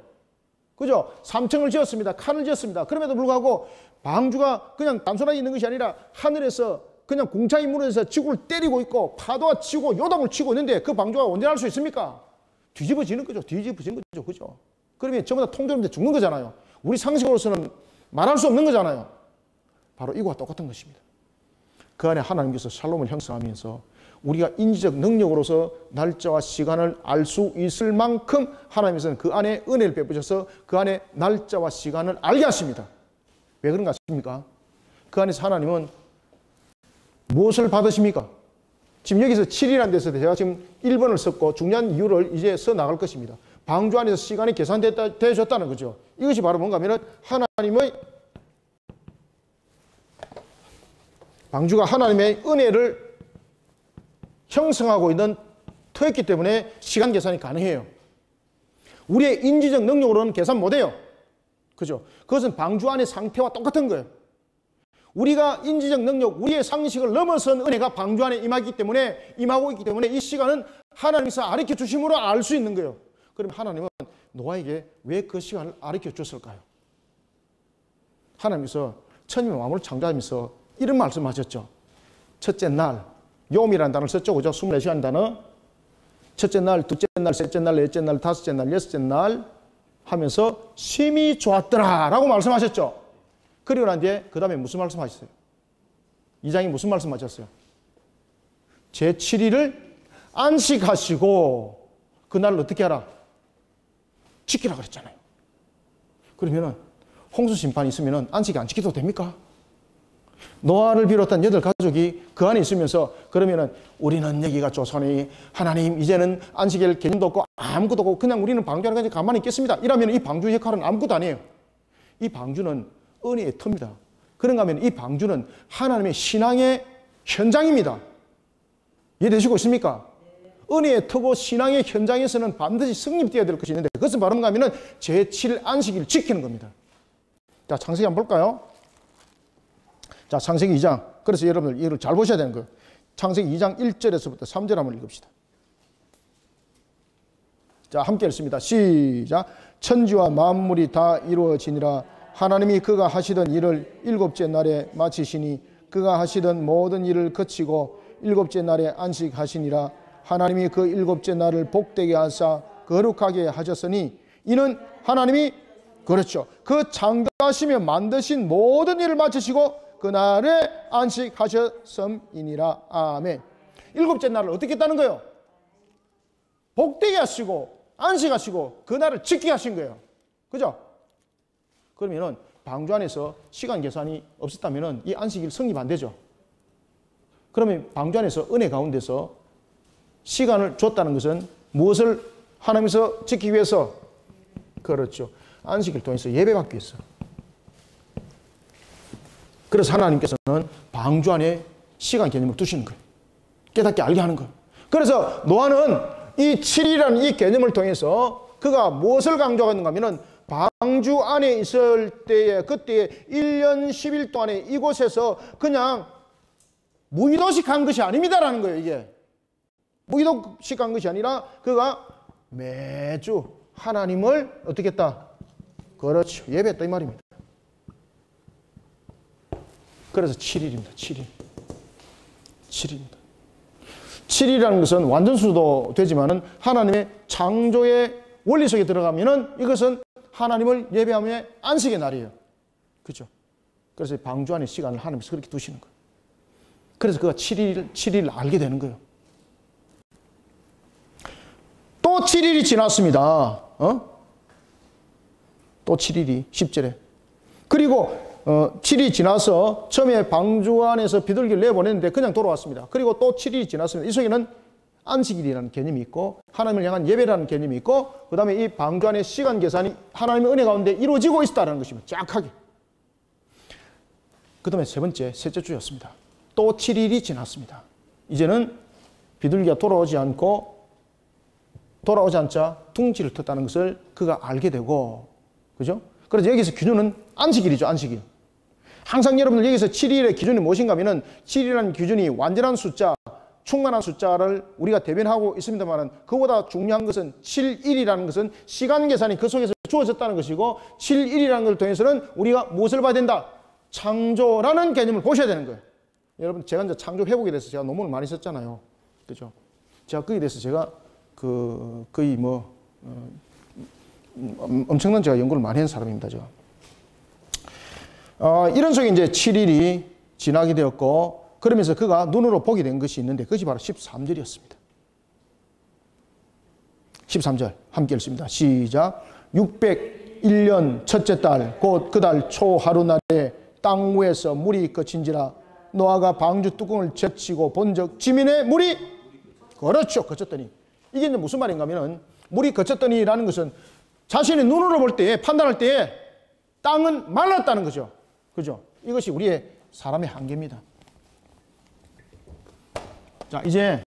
그죠? 3층을 지었습니다. 칸을 지었습니다. 그럼에도 불구하고 방주가 그냥 단순하게 있는 것이 아니라 하늘에서 그냥 공차이 무너져서 지구를 때리고 있고 파도가 치고 요동을 치고 있는데 그 방주가 언제 할 수 있습니까? 뒤집어지는 거죠. 뒤집어지는 거죠. 그죠? 그러면 전부 다 통조림인데 죽는 거잖아요. 우리 상식으로서는 말할 수 없는 거잖아요. 바로 이거와 똑같은 것입니다. 그 안에 하나님께서 샬롬을 형성하면서 우리가 인지적 능력으로서 날짜와 시간을 알 수 있을 만큼 하나님께서는 그 안에 은혜를 베푸셔서 그 안에 날짜와 시간을 알게 하십니다. 왜 그런가 싶습니까? 그 안에서 하나님은 무엇을 받으십니까? 지금 여기서 7이라는 데서 제가 지금 1번을 썼고 중요한 이유를 이제 써 나갈 것입니다. 방주 안에서 시간이 계산되어졌다는 거죠. 이것이 바로 뭔가 하면 하나님의 방주가 하나님의 은혜를 형성하고 있는 터였기 때문에 시간 계산이 가능해요. 우리의 인지적 능력으로는 계산 못해요. 그죠? 그것은 방주 안의 상태와 똑같은 거예요. 우리가 인지적 능력, 우리의 상식을 넘어선 은혜가 방주 안에 임하고 있기 때문에 이 시간은 하나님께서 가르쳐 주심으로 알 수 있는 거예요. 그럼 하나님은 노아에게 왜 그 시간을 가르쳐 줬을까요? 하나님께서 천지와 만물을 창조하면서 이런 말씀하셨죠. 첫째 날, 요음이라는 단어를 썼죠. 그죠? 24시간 단어. 첫째 날, 둘째 날, 셋째 날, 넷째 날, 다섯째 날, 여섯째 날 하면서 심히 좋았더라 라고 말씀하셨죠. 그리고 난 뒤에 그 다음에 무슨 말씀하셨어요? 2장이 무슨 말씀하셨어요? 제7일을 안식하시고 그날을 어떻게 하라? 지키라 그랬잖아요. 그러면은 홍수 심판이 있으면은 안식이 안 지켜도 됩니까? 노아를 비롯한 8가족이 그 안에 있으면서 그러면은 우리는 여기가 조선이 하나님 이제는 안식일 개념도 없고 아무것도 없고 그냥 우리는 방주 안에 가만히 있겠습니다. 이러면 이 방주 역할은 아무것도 아니에요. 이 방주는 은혜의 터입니다. 그런가 하면 이 방주는 하나님의 신앙의 현장입니다. 이해되시고 있습니까? 은혜의 터고 신앙의 현장에서는 반드시 승리되어야 될 것이 있는데 그것은 바로 뭔가 하면 제7 안식일을 지키는 겁니다. 자, 창세기 한번 볼까요? 자, 창세기 2장. 그래서 여러분들 이걸 잘 보셔야 되는 거예요. 창세기 2장 1절에서부터 3절 한번 읽읍시다. 자, 함께 읽습니다. 시작. 천지와 만물이 다 이루어지니라. 하나님이 그가 하시던 일을 일곱째 날에 마치시니 그가 하시던 모든 일을 거치고 일곱째 날에 안식하시니라. 하나님이 그 일곱째 날을 복되게 하사 거룩하게 하셨으니 이는 하나님이 그렇죠. 그 창조하시며 만드신 모든 일을 마치시고 그날에 안식하셨음이니라. 아멘. 일곱째 날을 어떻게 했다는 거예요? 복되게 하시고 안식하시고 그날을 지키게 하신 거예요. 그죠? 그러면은 방주 안에서 시간 계산이 없었다면은 이 안식일 성립 안 되죠. 그러면 방주 안에서 은혜 가운데서 시간을 줬다는 것은 무엇을 하나님께서 지키기 위해서? 그렇죠. 안식일 통해서 예배받기 위해서. 그래서 하나님께서는 방주 안에 시간 개념을 두시는 거예요. 깨닫게 알게 하는 거예요. 그래서 노아는 이 7이라는 이 개념을 통해서 그가 무엇을 강조하는가 하면 방주 안에 있을 때에 그때에 1년 10일 동안에 이곳에서 그냥 무의도식한 것이 아닙니다라는 거예요. 이게 무의도식한 것이 아니라 그가 매주 하나님을 어떻게 했다? 그렇죠. 예배했다 이 말입니다. 그래서 7일입니다. 7일. 7일입니다. 7이라는 것은 완전수도 되지만은 하나님의 창조의 원리 속에 들어가면은 이것은 하나님을 예배하며 안식의 날이에요. 그죠? 그래서 방주 안의 시간을 하나님께서 그렇게 두시는 거예요. 그래서 그가 7일을 알게 되는 거예요. 또 7일이 지났습니다. 또 7일이 10절에. 그리고 7일이 지나서 처음에 방주 안에서 비둘기를 내보냈는데 그냥 돌아왔습니다. 그리고 또 7일이 지났습니다. 이 속에는 안식일이라는 개념이 있고 하나님을 향한 예배라는 개념이 있고 그 다음에 이 방주 안의 시간 계산이 하나님의 은혜 가운데 이루어지고 있다는 것입니다. 정확하게. 그 다음에 세 번째, 셋째 주였습니다. 또 7일이 지났습니다. 이제는 비둘기가 돌아오지 않자 둥지를 텄다는 것을 그가 알게 되고, 그죠? 그래서 여기서 기준은 안식일이죠, 안식일. 항상 여러분들 여기서 7일의 기준이 무엇인가 하면은 7일이라는 기준이 완전한 숫자, 충만한 숫자를 우리가 대변하고 있습니다만 그보다 중요한 것은 7일이라는 것은 시간 계산이 그 속에서 주어졌다는 것이고 7일이라는 것을 통해서는 우리가 무엇을 봐야 된다? 창조라는 개념을 보셔야 되는 거예요. 여러분 제가 이제 창조 회복에 대해서 제가 논문을 많이 썼잖아요. 그죠? 제가 거기에 대해서 제가 거의 엄청난 제가 연구를 많이 한 사람입니다. 제가. 이런 속에 이제 7일이 지나게 되었고 그러면서 그가 눈으로 보게 된 것이 있는데 그것이 바로 13절이었습니다. 13절 함께 읽습니다. 시작. 601년 첫째 달 곧 그 달 초 하루날에 땅 위에서 물이 그친지라 노아가 방주 뚜껑을 제치고 본적 지면에 물이 그렇죠. 그쳤더니 이게 이제 무슨 말인가 하면은 물이 그쳤더니라는 것은 자신의 눈으로 볼 때에 판단할 때에 땅은 말랐다는 거죠. 그죠? 이것이 우리의 사람의 한계입니다. 자, 이제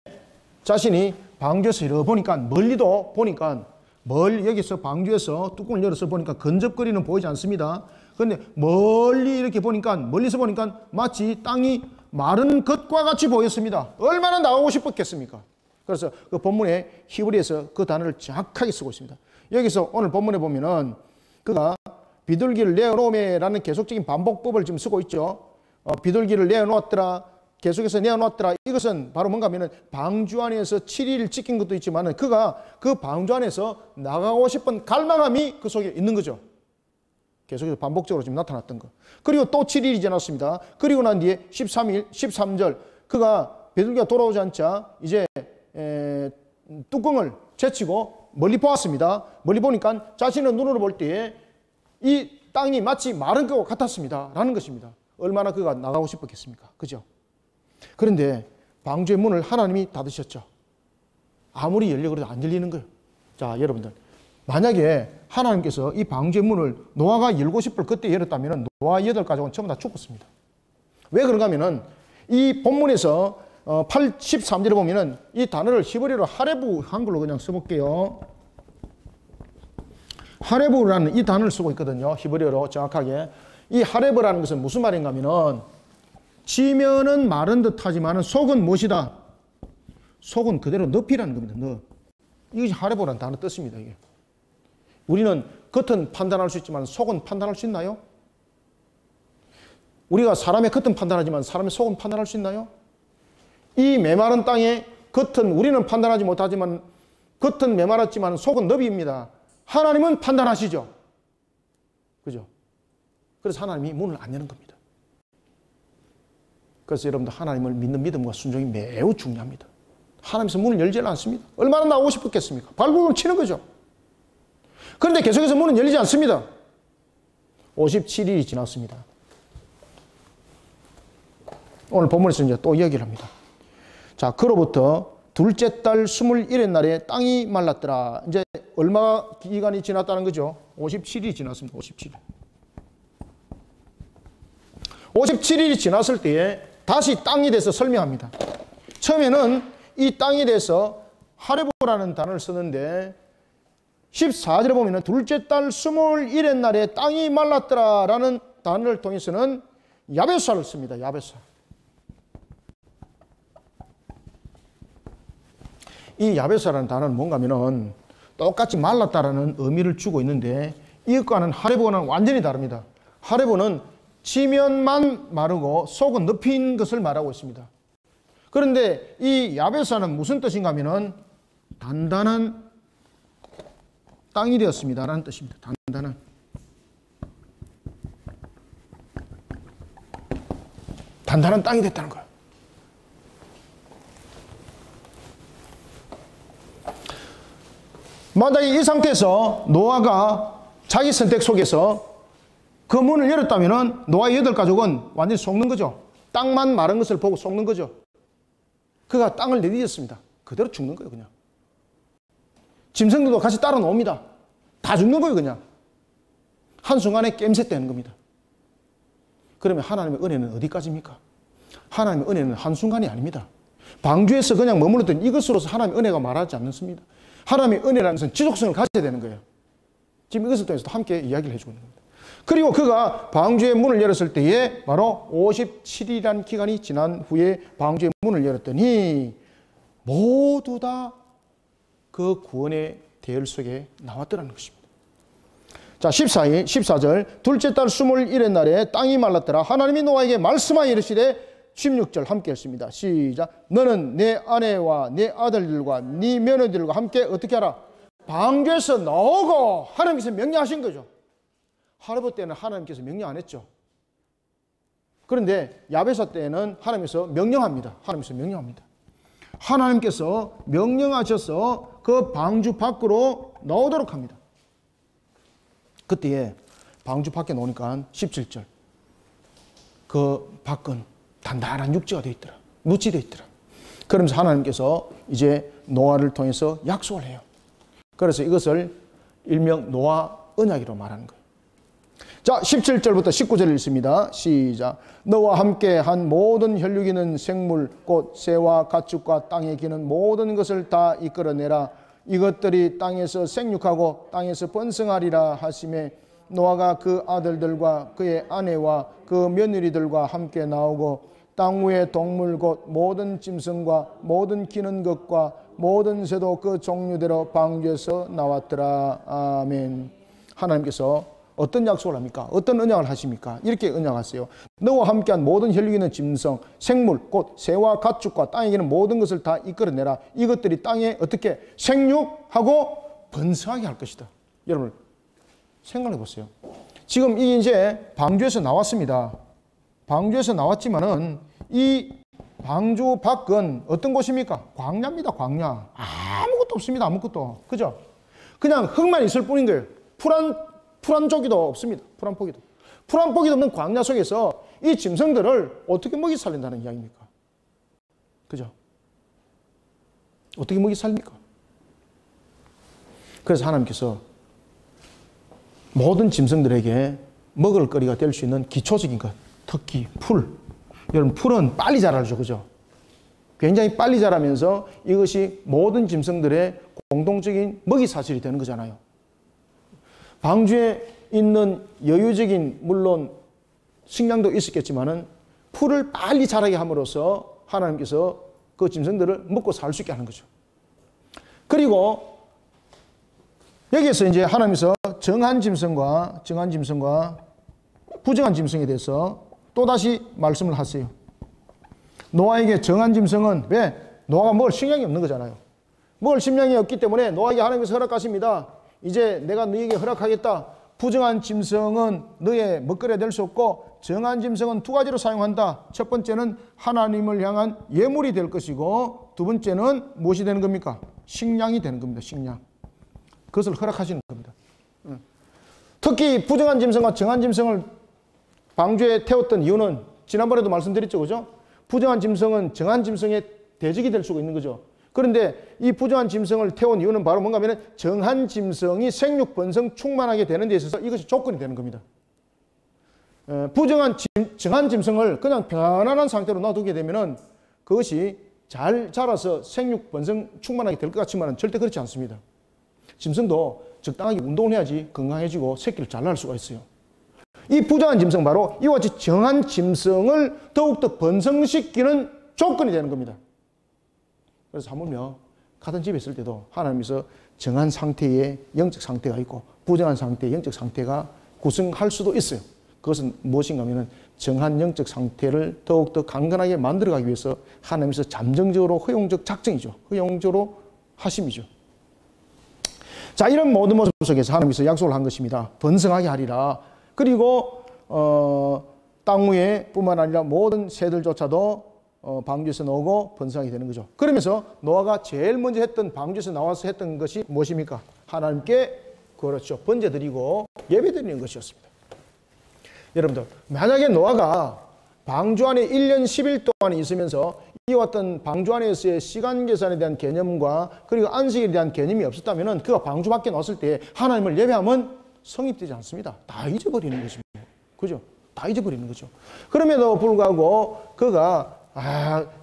자신이 방주에서 이러 보니까 멀리도 보니까 여기서 방주에서 뚜껑을 열어서 보니까 근접거리는 보이지 않습니다. 그런데 멀리 이렇게 보니까 멀리서 보니까 마치 땅이 마른 것과 같이 보였습니다. 얼마나 나오고 싶었겠습니까? 그래서 그 본문에 히브리에서 그 단어를 정확하게 쓰고 있습니다. 여기서 오늘 본문에 보면은 그가 비둘기를 내어놓으매라는 계속적인 반복법을 지금 쓰고 있죠. 비둘기를 내어놓았더라. 계속해서 내어놓았더라. 이것은 바로 뭔가 하면은 방주 안에서 7일을 지킨 것도 있지만은 그가 그 방주 안에서 나가고 싶은 갈망함이 그 속에 있는 거죠. 계속해서 반복적으로 지금 나타났던 거. 그리고 또 7일이 지났습니다. 그리고 난 뒤에 13일, 13절 그가 비둘기가 돌아오지 않자 이제 뚜껑을 제치고 멀리 보았습니다. 멀리 보니까 자신의 눈으로 볼 때에 이 땅이 마치 마른 것과 같았습니다. 라는 것입니다. 얼마나 그가 나가고 싶었겠습니까? 그죠? 그런데 방주의 문을 하나님이 닫으셨죠. 아무리 열려고 해도 안 열리는 거예요. 자, 여러분들. 만약에 하나님께서 이 방주의 문을 노아가 열고 싶을 그때 열었다면 노아 8가족은 전부 다 죽었습니다. 왜 그런가 하면은 이 본문에서 13절에 보면은 이 단어를 히브리어로 하레부 한글로 그냥 써볼게요. 하레부라는 이 단어를 쓰고 있거든요. 히브리어로 정확하게. 이 하레부라는 것은 무슨 말인가 하면은 지면은 마른 듯 하지만 속은 무엇이다? 속은 그대로 늪이라는 겁니다. 늪. 이것이 하레부라는 단어 뜻입니다. 이게. 우리는 겉은 판단할 수 있지만 속은 판단할 수 있나요? 우리가 사람의 겉은 판단하지만 사람의 속은 판단할 수 있나요? 이 메마른 땅에 겉은 우리는 판단하지 못하지만 겉은 메마랐지만 속은 늪입니다. 하나님은 판단하시죠. 그죠? 그래서 하나님이 문을 안 여는 겁니다. 그래서 여러분들 하나님을 믿는 믿음과 순종이 매우 중요합니다. 하나님께서 문을 열지 않습니다. 얼마나 나오고 싶었겠습니까? 발버둥 치는 거죠. 그런데 계속해서 문은 열리지 않습니다. 57일이 지났습니다. 오늘 본문에서 이제 또 이야기를 합니다. 자, 그로부터 둘째 달 21일 날에 땅이 말랐더라. 이제 얼마 기간이 지났다는 거죠? 57일이 지났습니다. 57일. 57일이 지났을 때에 다시 땅에 대해서 설명합니다. 처음에는 이 땅에 대해서 하레보라는 단어를 쓰는데 14절에 보면 둘째 달 21일 날에 땅이 말랐더라 라는 단어를 통해서는 야베사를 씁니다. 야베사. 이 야베사라는 단어는 뭔가 하면은 똑같이 말랐다라는 의미를 주고 있는데 이것과는 하레보는 완전히 다릅니다. 하레보는 지면만 마르고 속은 늪인 것을 말하고 있습니다. 그런데 이 야베사는 무슨 뜻인가 하면은 단단한 땅이 되었습니다 라는 뜻입니다. 단단한 땅이 됐다는 거예요. 만약에 이 상태에서 노아가 자기 선택 속에서 그 문을 열었다면 노아의 8가족은 완전히 속는 거죠. 땅만 마른 것을 보고 속는 거죠. 그가 땅을 내디뎠습니다. 그대로 죽는 거예요. 그냥. 짐승들도 같이 따라 놓습니다. 다 죽는 거예요. 그냥. 한순간에 깸셋되는 겁니다. 그러면 하나님의 은혜는 어디까지입니까? 하나님의 은혜는 한순간이 아닙니다. 방주에서 그냥 머물렀던 이것으로서 하나님의 은혜가 말하지 않습니다. 하나님의 은혜라는 것은 지속성을 가져야 되는 거예요. 지금 이것을 통해서도 함께 이야기를 해주고 있는 겁니다. 그리고 그가 방주의 문을 열었을 때에 바로 57일이라는 기간이 지난 후에 방주의 문을 열었더니 모두 다 그 구원의 대열 속에 나왔더라는 것입니다. 자, 14절 둘째 달 21일 날에 땅이 말랐더라. 하나님이 노아에게 말씀하여 이르시되 16절 함께 했습니다. 시작. 너는 내 아내와 내 아들들과 네 며느리들과 함께 어떻게 하라? 방주에서 나오고 하나님께서 명령하신 거죠. 하레보 때는 하나님께서 명령 안 했죠. 그런데 야베사 때는 하나님께서 명령합니다. 하나님께서 명령하셔서 그 방주 밖으로 나오도록 합니다. 그때에 방주 밖에 나오니까 17절. 그 밖은 단단한 육지가 되어 있더라. 묻이 되어 있더라. 그러면서 하나님께서 이제 노아를 통해서 약속을 해요. 그래서 이것을 일명 노아 언약이라고 말하는 거예요. 자, 17절부터 19절을 읽습니다. 시작. 너와 함께 한 모든 혈육이는 생물, 곧 새와 가축과 땅에 기는 모든 것을 다 이끌어내라. 이것들이 땅에서 생육하고 땅에서 번성하리라 하시매 노아가 그 아들들과 그의 아내와 그 며느리들과 함께 나오고 땅 위의 동물 곧 모든 짐승과 모든 기는 것과 모든 새도 그 종류대로 방주에서 나왔더라. 아멘. 하나님께서 어떤 약속을 합니까? 어떤 언약을 하십니까? 이렇게 언약하세요. 너와 함께한 모든 혈육이 있는 짐승, 생물, 곧 새와 가축과 땅에 있는 모든 것을 다 이끌어내라. 이것들이 땅에 어떻게 생육하고 번성하게 할 것이다. 여러분 생각해 보세요. 지금 이 이제 방주에서 나왔습니다. 방주에서 나왔지만은 이 방주 밖은 어떤 곳입니까? 광야입니다. 광야. 아무것도 없습니다. 아무것도. 그죠? 그냥 흙만 있을 뿐인 거예요. 풀 한 조기도 없습니다. 풀 한 포기도 없는 광야 속에서 이 짐승들을 어떻게 먹이 살린다는 이야기입니까? 그죠? 어떻게 먹이 살립니까? 그래서 하나님께서 모든 짐승들에게 먹을 거리가 될 수 있는 기초적인 것, 특히 풀. 여러분, 풀은 빨리 자라죠. 그죠? 굉장히 빨리 자라면서 이것이 모든 짐승들의 공동적인 먹이 사슬이 되는 거잖아요. 방주에 있는 여유적인 물론 식량도 있었겠지만은 풀을 빨리 자라게 함으로써 하나님께서 그 짐승들을 먹고 살 수 있게 하는 거죠. 그리고 여기에서 이제 하나님께서 정한 짐승과 부정한 짐승에 대해서 또다시 말씀을 하세요. 노아에게 정한 짐승은 왜? 노아가 먹을 식량이 없는 거잖아요. 먹을 식량이 없기 때문에 노아에게 하나님께서 허락하십니다. 이제 내가 너에게 허락하겠다. 부정한 짐승은 너의 먹거리가 될 수 없고 정한 짐승은 두 가지로 사용한다. 첫 번째는 하나님을 향한 예물이 될 것이고 두 번째는 무엇이 되는 겁니까? 식량이 되는 겁니다. 식량. 그것을 허락하시는 겁니다. 특히 부정한 짐승과 정한 짐승을 방주에 태웠던 이유는 지난번에도 말씀드렸죠. 그죠? 부정한 짐승은 정한 짐승의 대적이 될 수가 있는 거죠. 그런데 이 부정한 짐승을 태운 이유는 바로 뭔가 하면 정한 짐승이 생육, 번성, 충만하게 되는 데 있어서 이것이 조건이 되는 겁니다. 정한 짐승을 그냥 편안한 상태로 놔두게 되면은 그것이 잘 자라서 생육, 번성, 충만하게 될 것 같지만 절대 그렇지 않습니다. 짐승도 적당하게 운동을 해야지 건강해지고 새끼를 잘 낳을 수가 있어요. 이 부정한 짐승 바로 이와 같이 정한 짐승을 더욱더 번성시키는 조건이 되는 겁니다. 그래서 하물며 같은 집에 있을 때도 하나님께서 정한 상태의 영적 상태가 있고 부정한 상태의 영적 상태가 구성할 수도 있어요. 그것은 무엇인가 하면 정한 영적 상태를 더욱더 강건하게 만들어가기 위해서 하나님께서 잠정적으로 허용적 작정이죠. 허용적으로 하심이죠. 자, 이런 모든 모습 속에서 하나님께서 약속을 한 것입니다. 번성하게 하리라. 그리고 땅 위에 뿐만 아니라 모든 새들조차도 방주에서 나오고 번성하게 되는 거죠. 그러면서 노아가 제일 먼저 했던 방주에서 나와서 했던 것이 무엇입니까? 하나님께 그렇죠. 번제드리고 예배드리는 것이었습니다. 여러분들, 만약에 노아가 방주 안에 1년 10일 동안 있으면서 이와 같은 방주 안에서의 시간 계산에 대한 개념과 그리고 안식에 대한 개념이 없었다면 그가 방주 밖에 나왔을 때 하나님을 예배하면 성립되지 않습니다. 다 잊어버리는 것입니다. 그죠? 다 잊어버리는 거죠. 그럼에도 불구하고 그가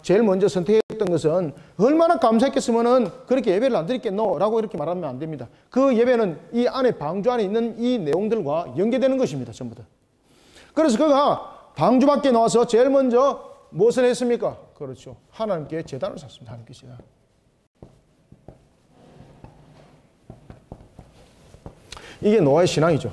제일 먼저 선택했던 것은 얼마나 감사했겠으면은 그렇게 예배를 안 드렸겠노? 라고 이렇게 말하면 안 됩니다. 그 예배는 이 안에 방주 안에 있는 이 내용들과 연계되는 것입니다. 전부 다. 그래서 그가 방주 밖에 나와서 제일 먼저 무엇을 했습니까? 그렇죠. 하나님께 제단을 샀습니다. 하나님께 제단. 이게 노아의 신앙이죠.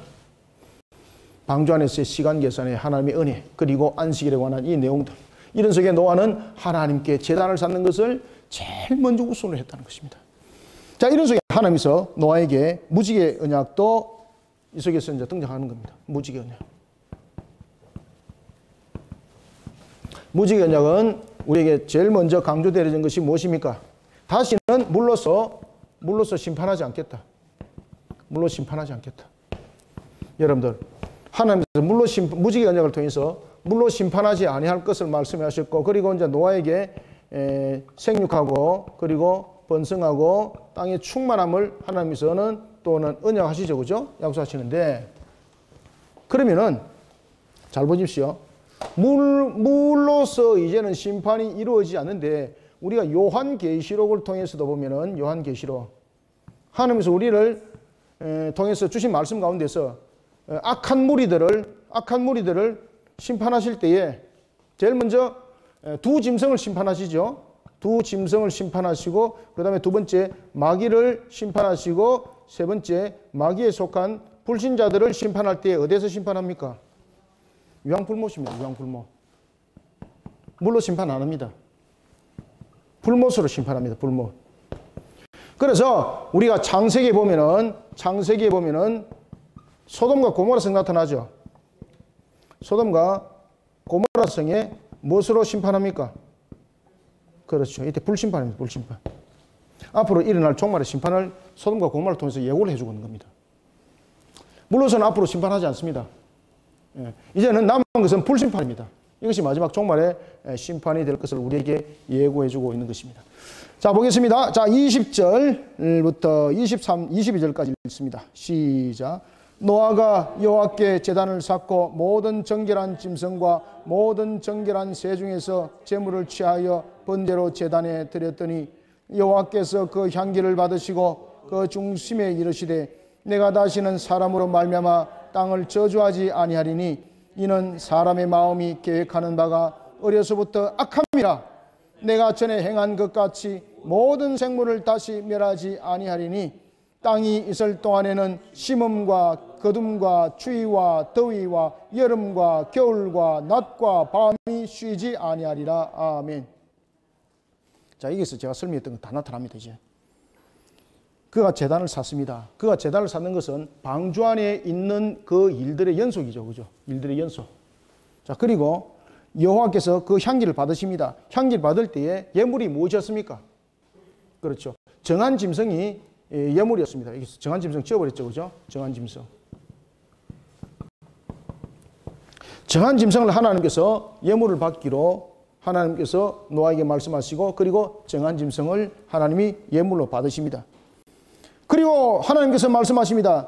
방주 안에서의 시간 계산의 하나님의 은혜 그리고 안식일에 관한 이 내용들. 이런 속에 노아는 하나님께 제단을 쌓는 것을 제일 먼저 우선을 했다는 것입니다. 자, 이런 속에 하나님께서 노아에게 무지개 언약도 이 속에서 이제 등장하는 겁니다. 무지개 언약. 무지개 언약은 우리에게 제일 먼저 강조되어진 것이 무엇입니까? 다시는 물로서 심판하지 않겠다. 물로 심판하지 않겠다. 여러분들, 하나님께서 무지개 언약을 통해서 물로 심판하지 아니할 것을 말씀하셨고, 그리고 이제 노아에게 생육하고 그리고 번성하고 땅의 충만함을 하나님께서는 또는 언약하시죠, 그죠? 약속하시는데, 그러면은 잘 보십시오. 물로서 이제는 심판이 이루어지지 않는데, 우리가 요한계시록을 통해서도 보면은 요한계시록 하나님께서 우리를 통해서 주신 말씀 가운데서 악한 무리들을 심판하실 때에 제일 먼저 두 짐승을 심판하시죠. 두 짐승을 심판하시고, 그 다음에 두 번째 마귀를 심판하시고, 세 번째 마귀에 속한 불신자들을 심판할 때 어디에서 심판합니까? 유황불못입니다. 유황불못. 물로 심판 안 합니다. 불못으로 심판합니다. 불못. 그래서 우리가 창세기에 보면은 소돔과 고모라 성 나타나죠. 소돔과 고모라 성에 무엇으로 심판합니까? 그렇죠. 이때 불심판입니다. 불심판. 앞으로 일어날 종말의 심판을 소돔과 고모라를 통해서 예고를 해주고 있는 겁니다. 물로서는 앞으로 심판하지 않습니다. 이제는 남은 것은 불심판입니다. 이것이 마지막 종말의 심판이 될 것을 우리에게 예고해주고 있는 것입니다. 자, 보겠습니다. 자, 20절부터 22절까지 읽습니다. 시작. 노아가 여호와께 제단을 쌓고 모든 정결한 짐승과 모든 정결한 새 중에서 제물을 취하여 번제로 제단에 드렸더니 여호와께서 그 향기를 받으시고 그 중심에 이르시되 내가 다시는 사람으로 말미암아 땅을 저주하지 아니하리니 이는 사람의 마음이 계획하는 바가 어려서부터 악함이라. 내가 전에 행한 것 같이 모든 생물을 다시 멸하지 아니하리니 땅이 있을 동안에는 심음과 거둠과 추위와 더위와 여름과 겨울과 낮과 밤이 쉬지 아니하리라. 아멘. 자, 여기서 제가 설명했던 거 다 나타납니다. 이제 그가 제단을 샀습니다. 그가 제단을 샀는 것은 방주 안에 있는 그 일들의 연속이죠. 그죠? 일들의 연속. 자, 그리고 여호와께서 그 향기를 받으십니다. 향기를 받을 때에 예물이 무엇이었습니까? 그렇죠. 정한 짐승이 예물이었습니다. 정한 짐승 지어버렸죠. 그죠? 정한 짐승. 정한 짐승을 하나님께서 예물을 받기로 하나님께서 노아에게 말씀하시고, 그리고 정한 짐승을 하나님이 예물로 받으십니다. 그리고 하나님께서 말씀하십니다.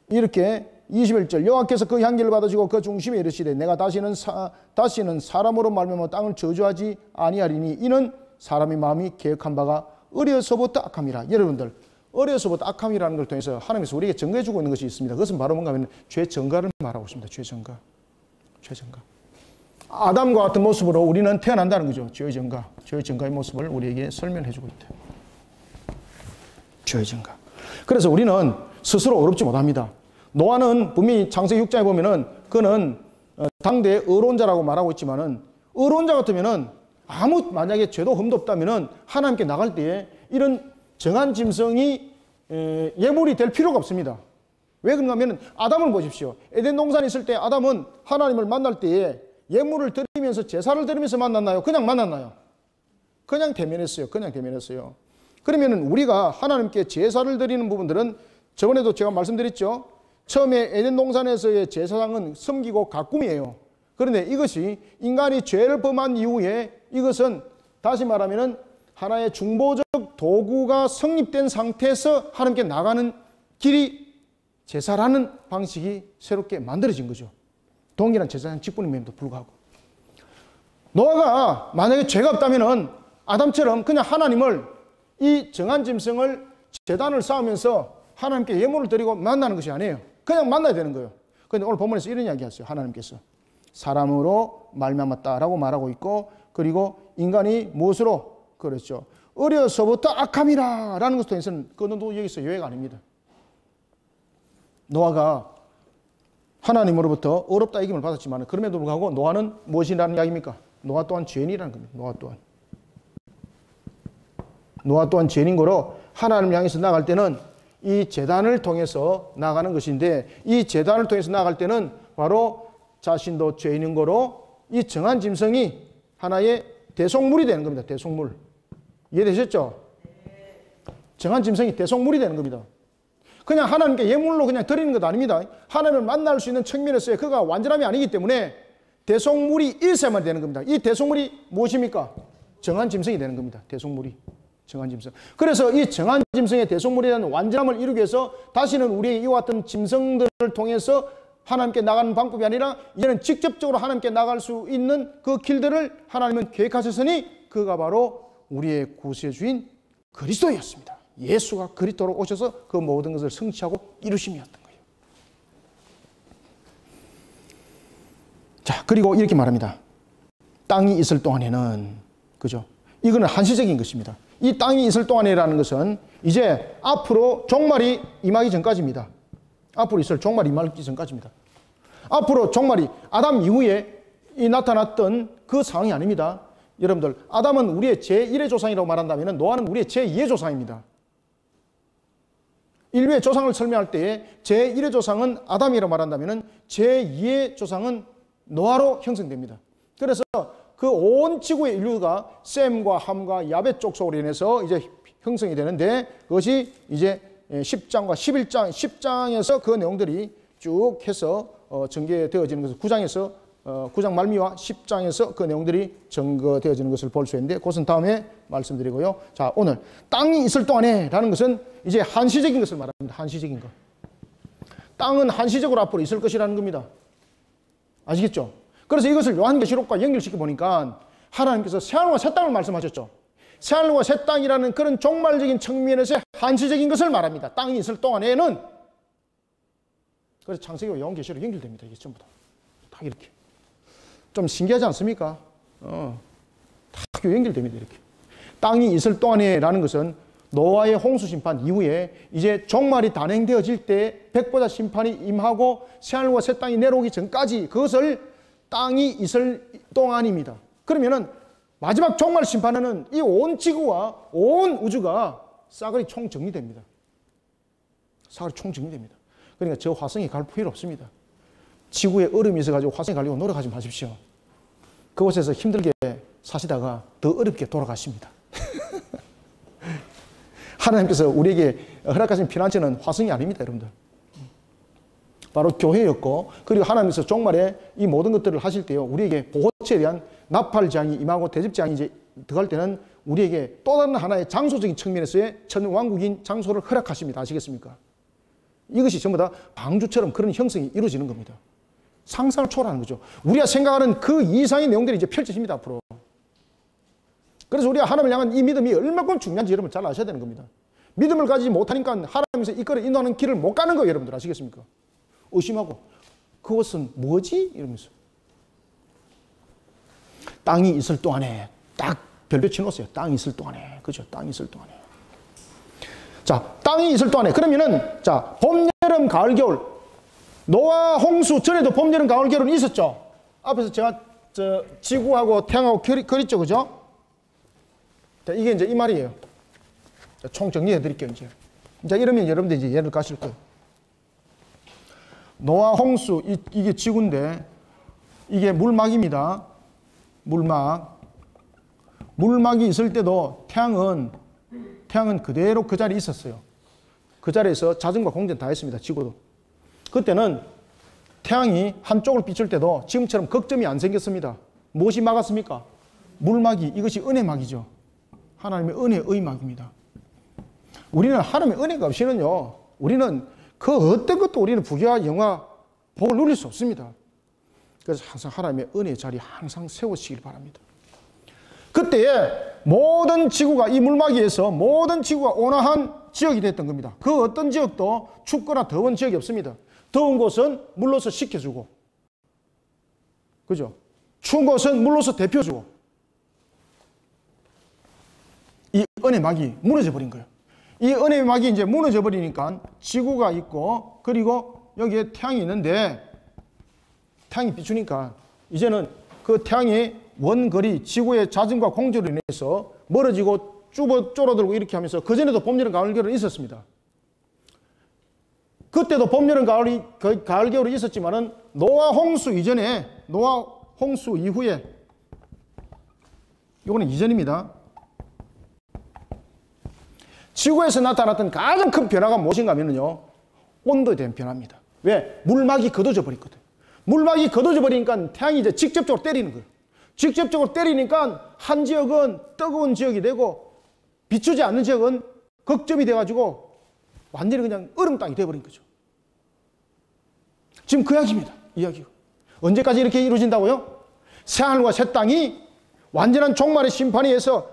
이렇게 21절 여호와께서 그 향기를 받으시고 그 중심에 이르시되 내가 다시는 사람으로 말미암아 땅을 저주하지 아니하리니 이는 사람의 마음이 계획한 바가 어려서부터 악함이라. 여러분들, 어려서부터 악함이라는 걸 통해서 하나님께서 우리에게 증거해 주고 있는 것이 있습니다. 그것은 바로 뭔가 하면 죄 증가를 말하고 있습니다. 죄 증가. 죄 증가. 아담과 같은 모습으로 우리는 태어난다는 거죠. 죄의 증가. 죄의 증가의 모습을 우리에게 설명해 주고 있다. 죄의 증가. 그래서 우리는 스스로 어렵지 못합니다. 노아는 분명히 창세기 6장에 보면은 그는 당대 의로운자라고 말하고 있지만은 의로운자 같으면은 만약에 죄도 흠도 없다면은 하나님께 나갈 때에 이런 정한 짐승이 예물이 될 필요가 없습니다. 왜 그런가 하면은 아담을 보십시오. 에덴 동산에 있을 때 아담은 하나님을 만날 때에 예물을 드리면서 제사를 드리면서 만났나요? 그냥 만났나요? 그냥 대면했어요. 그냥 대면했어요. 그러면은 우리가 하나님께 제사를 드리는 부분들은 저번에도 제가 말씀드렸죠. 처음에 에덴 동산에서의 제사장은 섬기고 가꿈이에요. 그런데 이것이 인간이 죄를 범한 이후에 이것은 다시 말하면은 하나의 중보적 도구가 성립된 상태에서 하나님께 나가는 길이 제사라는 방식이 새롭게 만들어진 거죠. 동일한 제사장 직분임에도 불구하고. 노아가 만약에 죄가 없다면은 아담처럼 그냥 하나님을 이 정한 짐승을 제단을 쌓으면서 하나님께 예물을 드리고 만나는 것이 아니에요. 그냥 만나야 되는 거예요. 그런데 오늘 본문에서 이런 이야기 하셨어요. 하나님께서 사람으로 말미암았다라고 말하고 있고, 그리고 인간이 무엇으로? 그렇죠. 어려서부터 악함이라 라는 것을 통해서는 그건 여기서 예외가 아닙니다. 노아가 하나님으로부터 어렵다 이김을 받았지만 그럼에도 불구하고 노아는 무엇이라는 이야기입니까? 노아 또한 죄인이라는 겁니다. 노아 또한 죄인인 거로 하나님을 향해서 나갈 때는 이 제단을 통해서 나가는 것인데, 이 제단을 통해서 나갈 때는 바로 자신도 죄인인 거로 이 정한 짐승이 하나의 대속물이 되는 겁니다. 대속물. 이해되셨죠? 정한 짐승이 대속물이 되는 겁니다. 그냥 하나님께 예물로 그냥 드리는 것 아닙니다. 하나님을 만날 수 있는 측면에서의 그가 완전함이 아니기 때문에 대속물이 있어야만 되는 겁니다. 이 대속물이 무엇입니까? 정한 짐승이 되는 겁니다. 대속물이. 정한 짐승. 그래서 이 정한 짐승의 대속물에 대한 완전함을 이루기 위해서 다시는 우리의 이와 같은 짐승들을 통해서 하나님께 나가는 방법이 아니라 이제는 직접적으로 하나님께 나갈 수 있는 그 길들을 하나님은 계획하셨으니 그가 바로 우리의 구세주인 그리스도였습니다. 예수가 그리스도로 오셔서 그 모든 것을 성취하고 이루심이었던 거예요. 자, 그리고 이렇게 말합니다. 땅이 있을 동안에는, 그죠? 이거는 한시적인 것입니다. 이 땅이 있을 동안이라는 것은 이제 앞으로 종말이 임하기 전까지입니다. 앞으로 있을 종말이 임하기 전까지입니다. 앞으로 종말이 아담 이후에 나타났던 그 상황이 아닙니다. 여러분들, 아담은 우리의 제1의 조상이라고 말한다면 노아는 우리의 제2의 조상입니다. 인류의 조상을 설명할 때에 제1의 조상은 아담이라고 말한다면 제2의 조상은 노아로 형성됩니다. 그래서 그 온 지구의 인류가 셈과 함과 야벳 족속으로 인해서 이제 형성이 되는데 그것이 이제 10장과 11장, 10장에서 그 내용들이 쭉 해서 전개되어지는 것을 9장에서 9장 말미와 10장에서 그 내용들이 증거되어지는 것을 볼 수 있는데 그것은 다음에 말씀드리고요. 자, 오늘 땅이 있을 동안에 라는 것은 이제 한시적인 것을 말합니다. 한시적인 것. 땅은 한시적으로 앞으로 있을 것이라는 겁니다. 아시겠죠? 그래서 이것을 요한계시록과 연결시켜 보니까 하나님께서 새하늘과 새 땅을 말씀하셨죠. 새하늘과 새 땅이라는 그런 종말적인 측면에서 한시적인 것을 말합니다. 땅이 있을 동안에는. 그래서 창세기와 요한계시록 연결됩니다. 이게 전부 다. 다 이렇게. 좀 신기하지 않습니까? 다 연결됩니다. 이렇게. 땅이 있을 동안에라는 것은 노아의 홍수 심판 이후에 이제 종말이 단행되어질 때 백보자 심판이 임하고 새하늘과 새 땅이 내려오기 전까지 그것을 땅이 있을 동안입니다. 그러면은 마지막 종말 심판에는 이 온 지구와 온 우주가 싸그리 총정리됩니다. 싸그리 총정리됩니다. 그러니까 저 화성에 갈 필요 없습니다. 지구에 얼음이 있어가지고 화성에 가려고 노력하지 마십시오. 그곳에서 힘들게 사시다가 더 어렵게 돌아가십니다. 하나님께서 우리에게 허락하신 피난처는 화성이 아닙니다, 여러분들. 바로 교회였고, 그리고 하나님께서 종말에 이 모든 것들을 하실 때요, 우리에게 보호처에 대한 나팔장이 임하고 대접장이 이제 들어갈 때는 우리에게 또 다른 하나의 장소적인 측면에서의 천왕국인 장소를 허락하십니다. 아시겠습니까? 이것이 전부 다 방주처럼 그런 형성이 이루어지는 겁니다. 상상을 초월하는 거죠. 우리가 생각하는 그 이상의 내용들이 이제 펼쳐집니다, 앞으로. 그래서 우리가 하나님을 향한 이 믿음이 얼마큼 중요한지 여러분 잘 아셔야 되는 겁니다. 믿음을 가지지 못하니까 하나님께서 이끌어 인도하는 길을 못 가는 거예요, 여러분들. 아시겠습니까? 의심하고, 그것은 뭐지? 이러면서. 땅이 있을 동안에 딱 별표 치놓으세요. 땅이 있을 동안에. 그죠? 땅이 있을 동안에. 자, 땅이 있을 동안에. 그러면은, 자, 봄, 여름, 가을, 겨울. 노아 홍수 전에도 봄, 여름, 가을, 겨울은 있었죠? 앞에서 제가 지구하고 태양하고 그렸죠, 그죠? 자, 이게 이제 이 말이에요. 자, 총 정리해 드릴게요, 이제. 자, 이러면 여러분들 이제 이해를 가실 거예요. 노아 홍수, 이게 지구인데, 이게 물막입니다. 물막이 있을 때도 태양은 그대로 그 자리에 있었어요. 그 자리에서 자전과 공전 다 했습니다, 지구도. 그때는 태양이 한쪽을 비출 때도 지금처럼 극점이 안 생겼습니다. 무엇이 막았습니까? 물막이, 이것이 은혜막이죠. 하나님의 은혜의 막입니다. 우리는 하나님의 은혜가 없이는요, 우리는 그 어떤 것도 우리는 부귀와 영화, 복을 누릴 수 없습니다. 그래서 항상 하나님의 은혜의 자리 항상 세우시길 바랍니다. 그때에 모든 지구가 이 물막이에서 모든 지구가 온화한 지역이 됐던 겁니다. 그 어떤 지역도 춥거나 더운 지역이 없습니다. 더운 곳은 물로서 식혀주고, 그죠? 추운 곳은 물로서 데펴주고, 이 은혜막이 무너져 버린 거예요. 이 은혜막이 이제 무너져 버리니까 지구가 있고, 그리고 여기에 태양이 있는데, 태양이 비추니까 이제는 그 태양의 원거리, 지구의 자전과 공조로 인해서 멀어지고 줄어들고 이렇게 하면서 그전에도 봄, 여름, 가을, 겨울은 있었습니다. 그때도 봄, 여름, 가을, 겨울이 있었지만은 노아 홍수 이전에, 노아 홍수 이후에 이거는 이전입니다. 지구에서 나타났던 가장 큰 변화가 무엇인가 하면요, 온도에 대한 변화입니다. 왜? 물막이 걷어져 버렸거든. 물막이 걷어져 버리니까 태양이 이제 직접적으로 때리는 거예요. 직접적으로 때리니까 한 지역은 뜨거운 지역이 되고 비추지 않는 지역은 극점이 돼가지고 완전히 그냥 얼음 땅이 돼버린 거죠. 지금 그 이야기입니다. 이야기가. 언제까지 이렇게 이루어진다고요? 새하늘과 새 땅이 완전한 종말의 심판에 의해서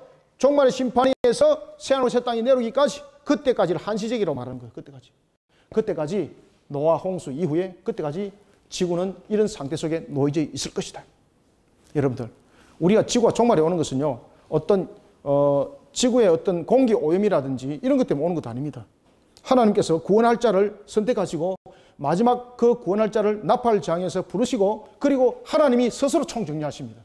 새하늘과 새 땅이 내려오기까지, 그때까지를 한시적이라고 말하는 거예요. 그때까지 노아 홍수 이후에 그때까지 지구는 이런 상태 속에 놓여져 있을 것이다. 여러분들, 우리가 지구가 종말에 오는 것은요, 어떤 지구의 어떤 공기 오염이라든지 이런 것 때문에 오는 것도 아닙니다. 하나님께서 구원할 자를 선택하시고 마지막 그 구원할 자를 나팔 장에서 부르시고, 그리고 하나님이 스스로 총정리하십니다.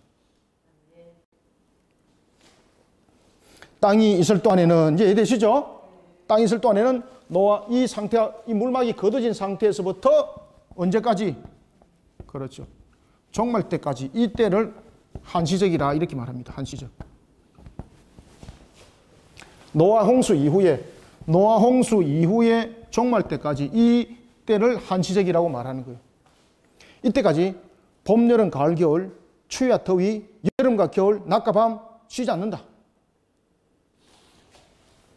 땅이 있을 동안에는, 이제 이해되시죠? 땅이 있을 동안에는 노아 이 상태가, 이 물막이 걷어진 상태에서부터 언제까지? 그렇죠. 종말 때까지, 이 때를 한시적이라 이렇게 말합니다. 한시적. 노아 홍수 이후에 종말 때까지 이 때를 한시적이라고 말하는 거예요. 이때까지 봄, 여름, 가을, 겨울, 추위와 더위, 여름과 겨울, 낮과 밤 쉬지 않는다.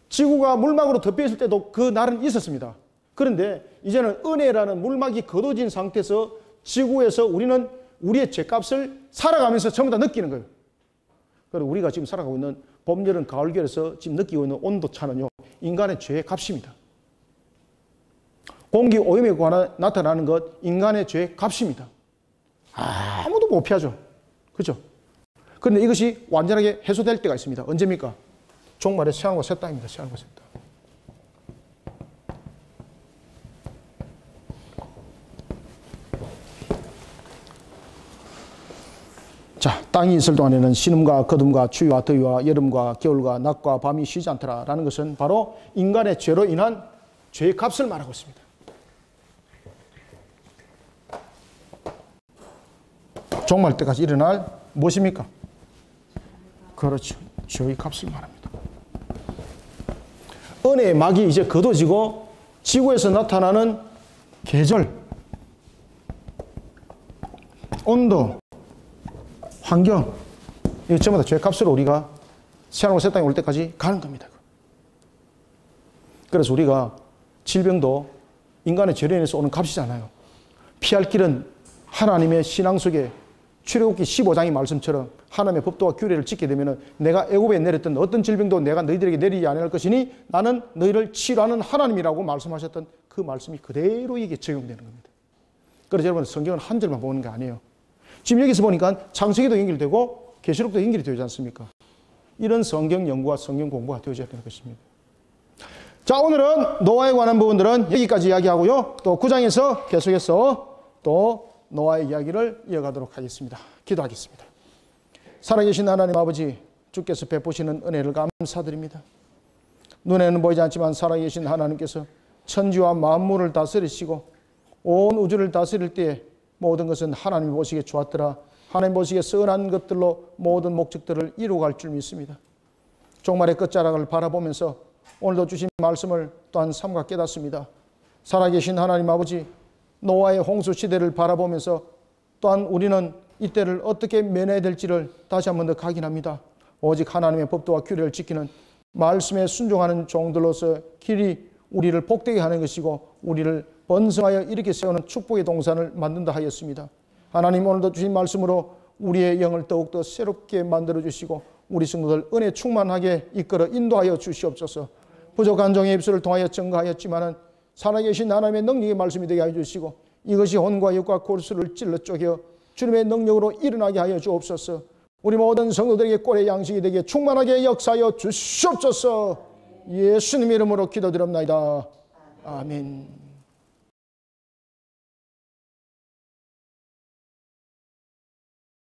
지구가 물막으로 덮여 있을 때도 그 날은 있었습니다. 그런데 이제는 은혜라는 물막이 걷어진 상태에서 지구에서 우리는 우리의 죄값을 살아가면서 전부 다 느끼는 거예요. 그리고 우리가 지금 살아가고 있는 봄, 여름, 가을, 겨울에서 지금 느끼고 있는 온도차는요, 인간의 죄의 값입니다. 공기 오염에 관해 나타나는 것, 인간의 죄의 값입니다. 아무도 못 피하죠. 그렇죠? 그런데 이것이 완전하게 해소될 때가 있습니다. 언제입니까? 종말의 새하늘과 새 땅입니다. 새하늘과 새 땅. 자, 땅이 있을 동안에는 신음과 거둠과 추위와 더위와 여름과 겨울과 낮과 밤이 쉬지 않더라라는 것은 바로 인간의 죄로 인한 죄의 값을 말하고 있습니다. 종말 때까지 일어날 무엇입니까? 그렇죠. 죄의 값을 말합니다. 은혜의 막이 이제 걷어지고 지구에서 나타나는 계절, 온도, 환경, 이 전부 다 죄의 값으로 우리가 새하늘과 새 땅에 올 때까지 가는 겁니다. 그래서 우리가 질병도 인간의 죄로 인해서 오는 값이잖아요. 피할 길은 하나님의 신앙 속에 출애굽기 15장의 말씀처럼 하나님의 법도와 규례를 지키게 되면 내가 애굽에 내렸던 어떤 질병도 내가 너희들에게 내리지 아니할 것이니 나는 너희를 치료하는 하나님이라고 말씀하셨던 그 말씀이 그대로 이게 적용되는 겁니다. 그래서 여러분, 성경은 한 절만 보는 게 아니에요. 지금 여기서 보니까 창세기도 연결되고 계시록도 연결이 되지 않습니까? 이런 성경 연구와 성경 공부가 되어져야 되는 것입니다. 자, 오늘은 노아에 관한 부분들은 여기까지 이야기하고요. 또 9장에서 계속해서 또 노아의 이야기를 이어가도록 하겠습니다. 기도하겠습니다. 살아계신 하나님 아버지, 주께서 베푸시는 은혜를 감사드립니다. 눈에는 보이지 않지만 살아계신 하나님께서 천지와 만물을 다스리시고 온 우주를 다스릴 때에 모든 것은 하나님이 보시기에 좋았더라, 하나님 보시기에 선한 것들로 모든 목적들을 이루어갈 줄 믿습니다. 종말의 끝자락을 바라보면서 오늘도 주신 말씀을 또한 삼가 깨닫습니다. 살아계신 하나님 아버지, 노아의 홍수 시대를 바라보면서 또한 우리는 이때를 어떻게 면해야 될지를 다시 한 번 더 각인합니다. 오직 하나님의 법도와 규례를 지키는 말씀에 순종하는 종들로서 길이 우리를 복되게 하는 것이고 우리를 번성하여 일으켜 세우는 축복의 동산을 만든다 하였습니다. 하나님, 오늘도 주신 말씀으로 우리의 영을 더욱더 새롭게 만들어 주시고 우리 성도들 은혜 충만하게 이끌어 인도하여 주시옵소서. 부족한 종의 입술을 통하여 증거하였지만은 살아계신 하나님의 능력의 말씀이 되게 하여 주시고 이것이 혼과 육과 골수를 찔러 쪼개 주님의 능력으로 일어나게 하여 주옵소서. 우리 모든 성도들에게 꼴의 양식이 되게 충만하게 역사하여 주시옵소서. 예수님 이름으로 기도드립니다. 아멘.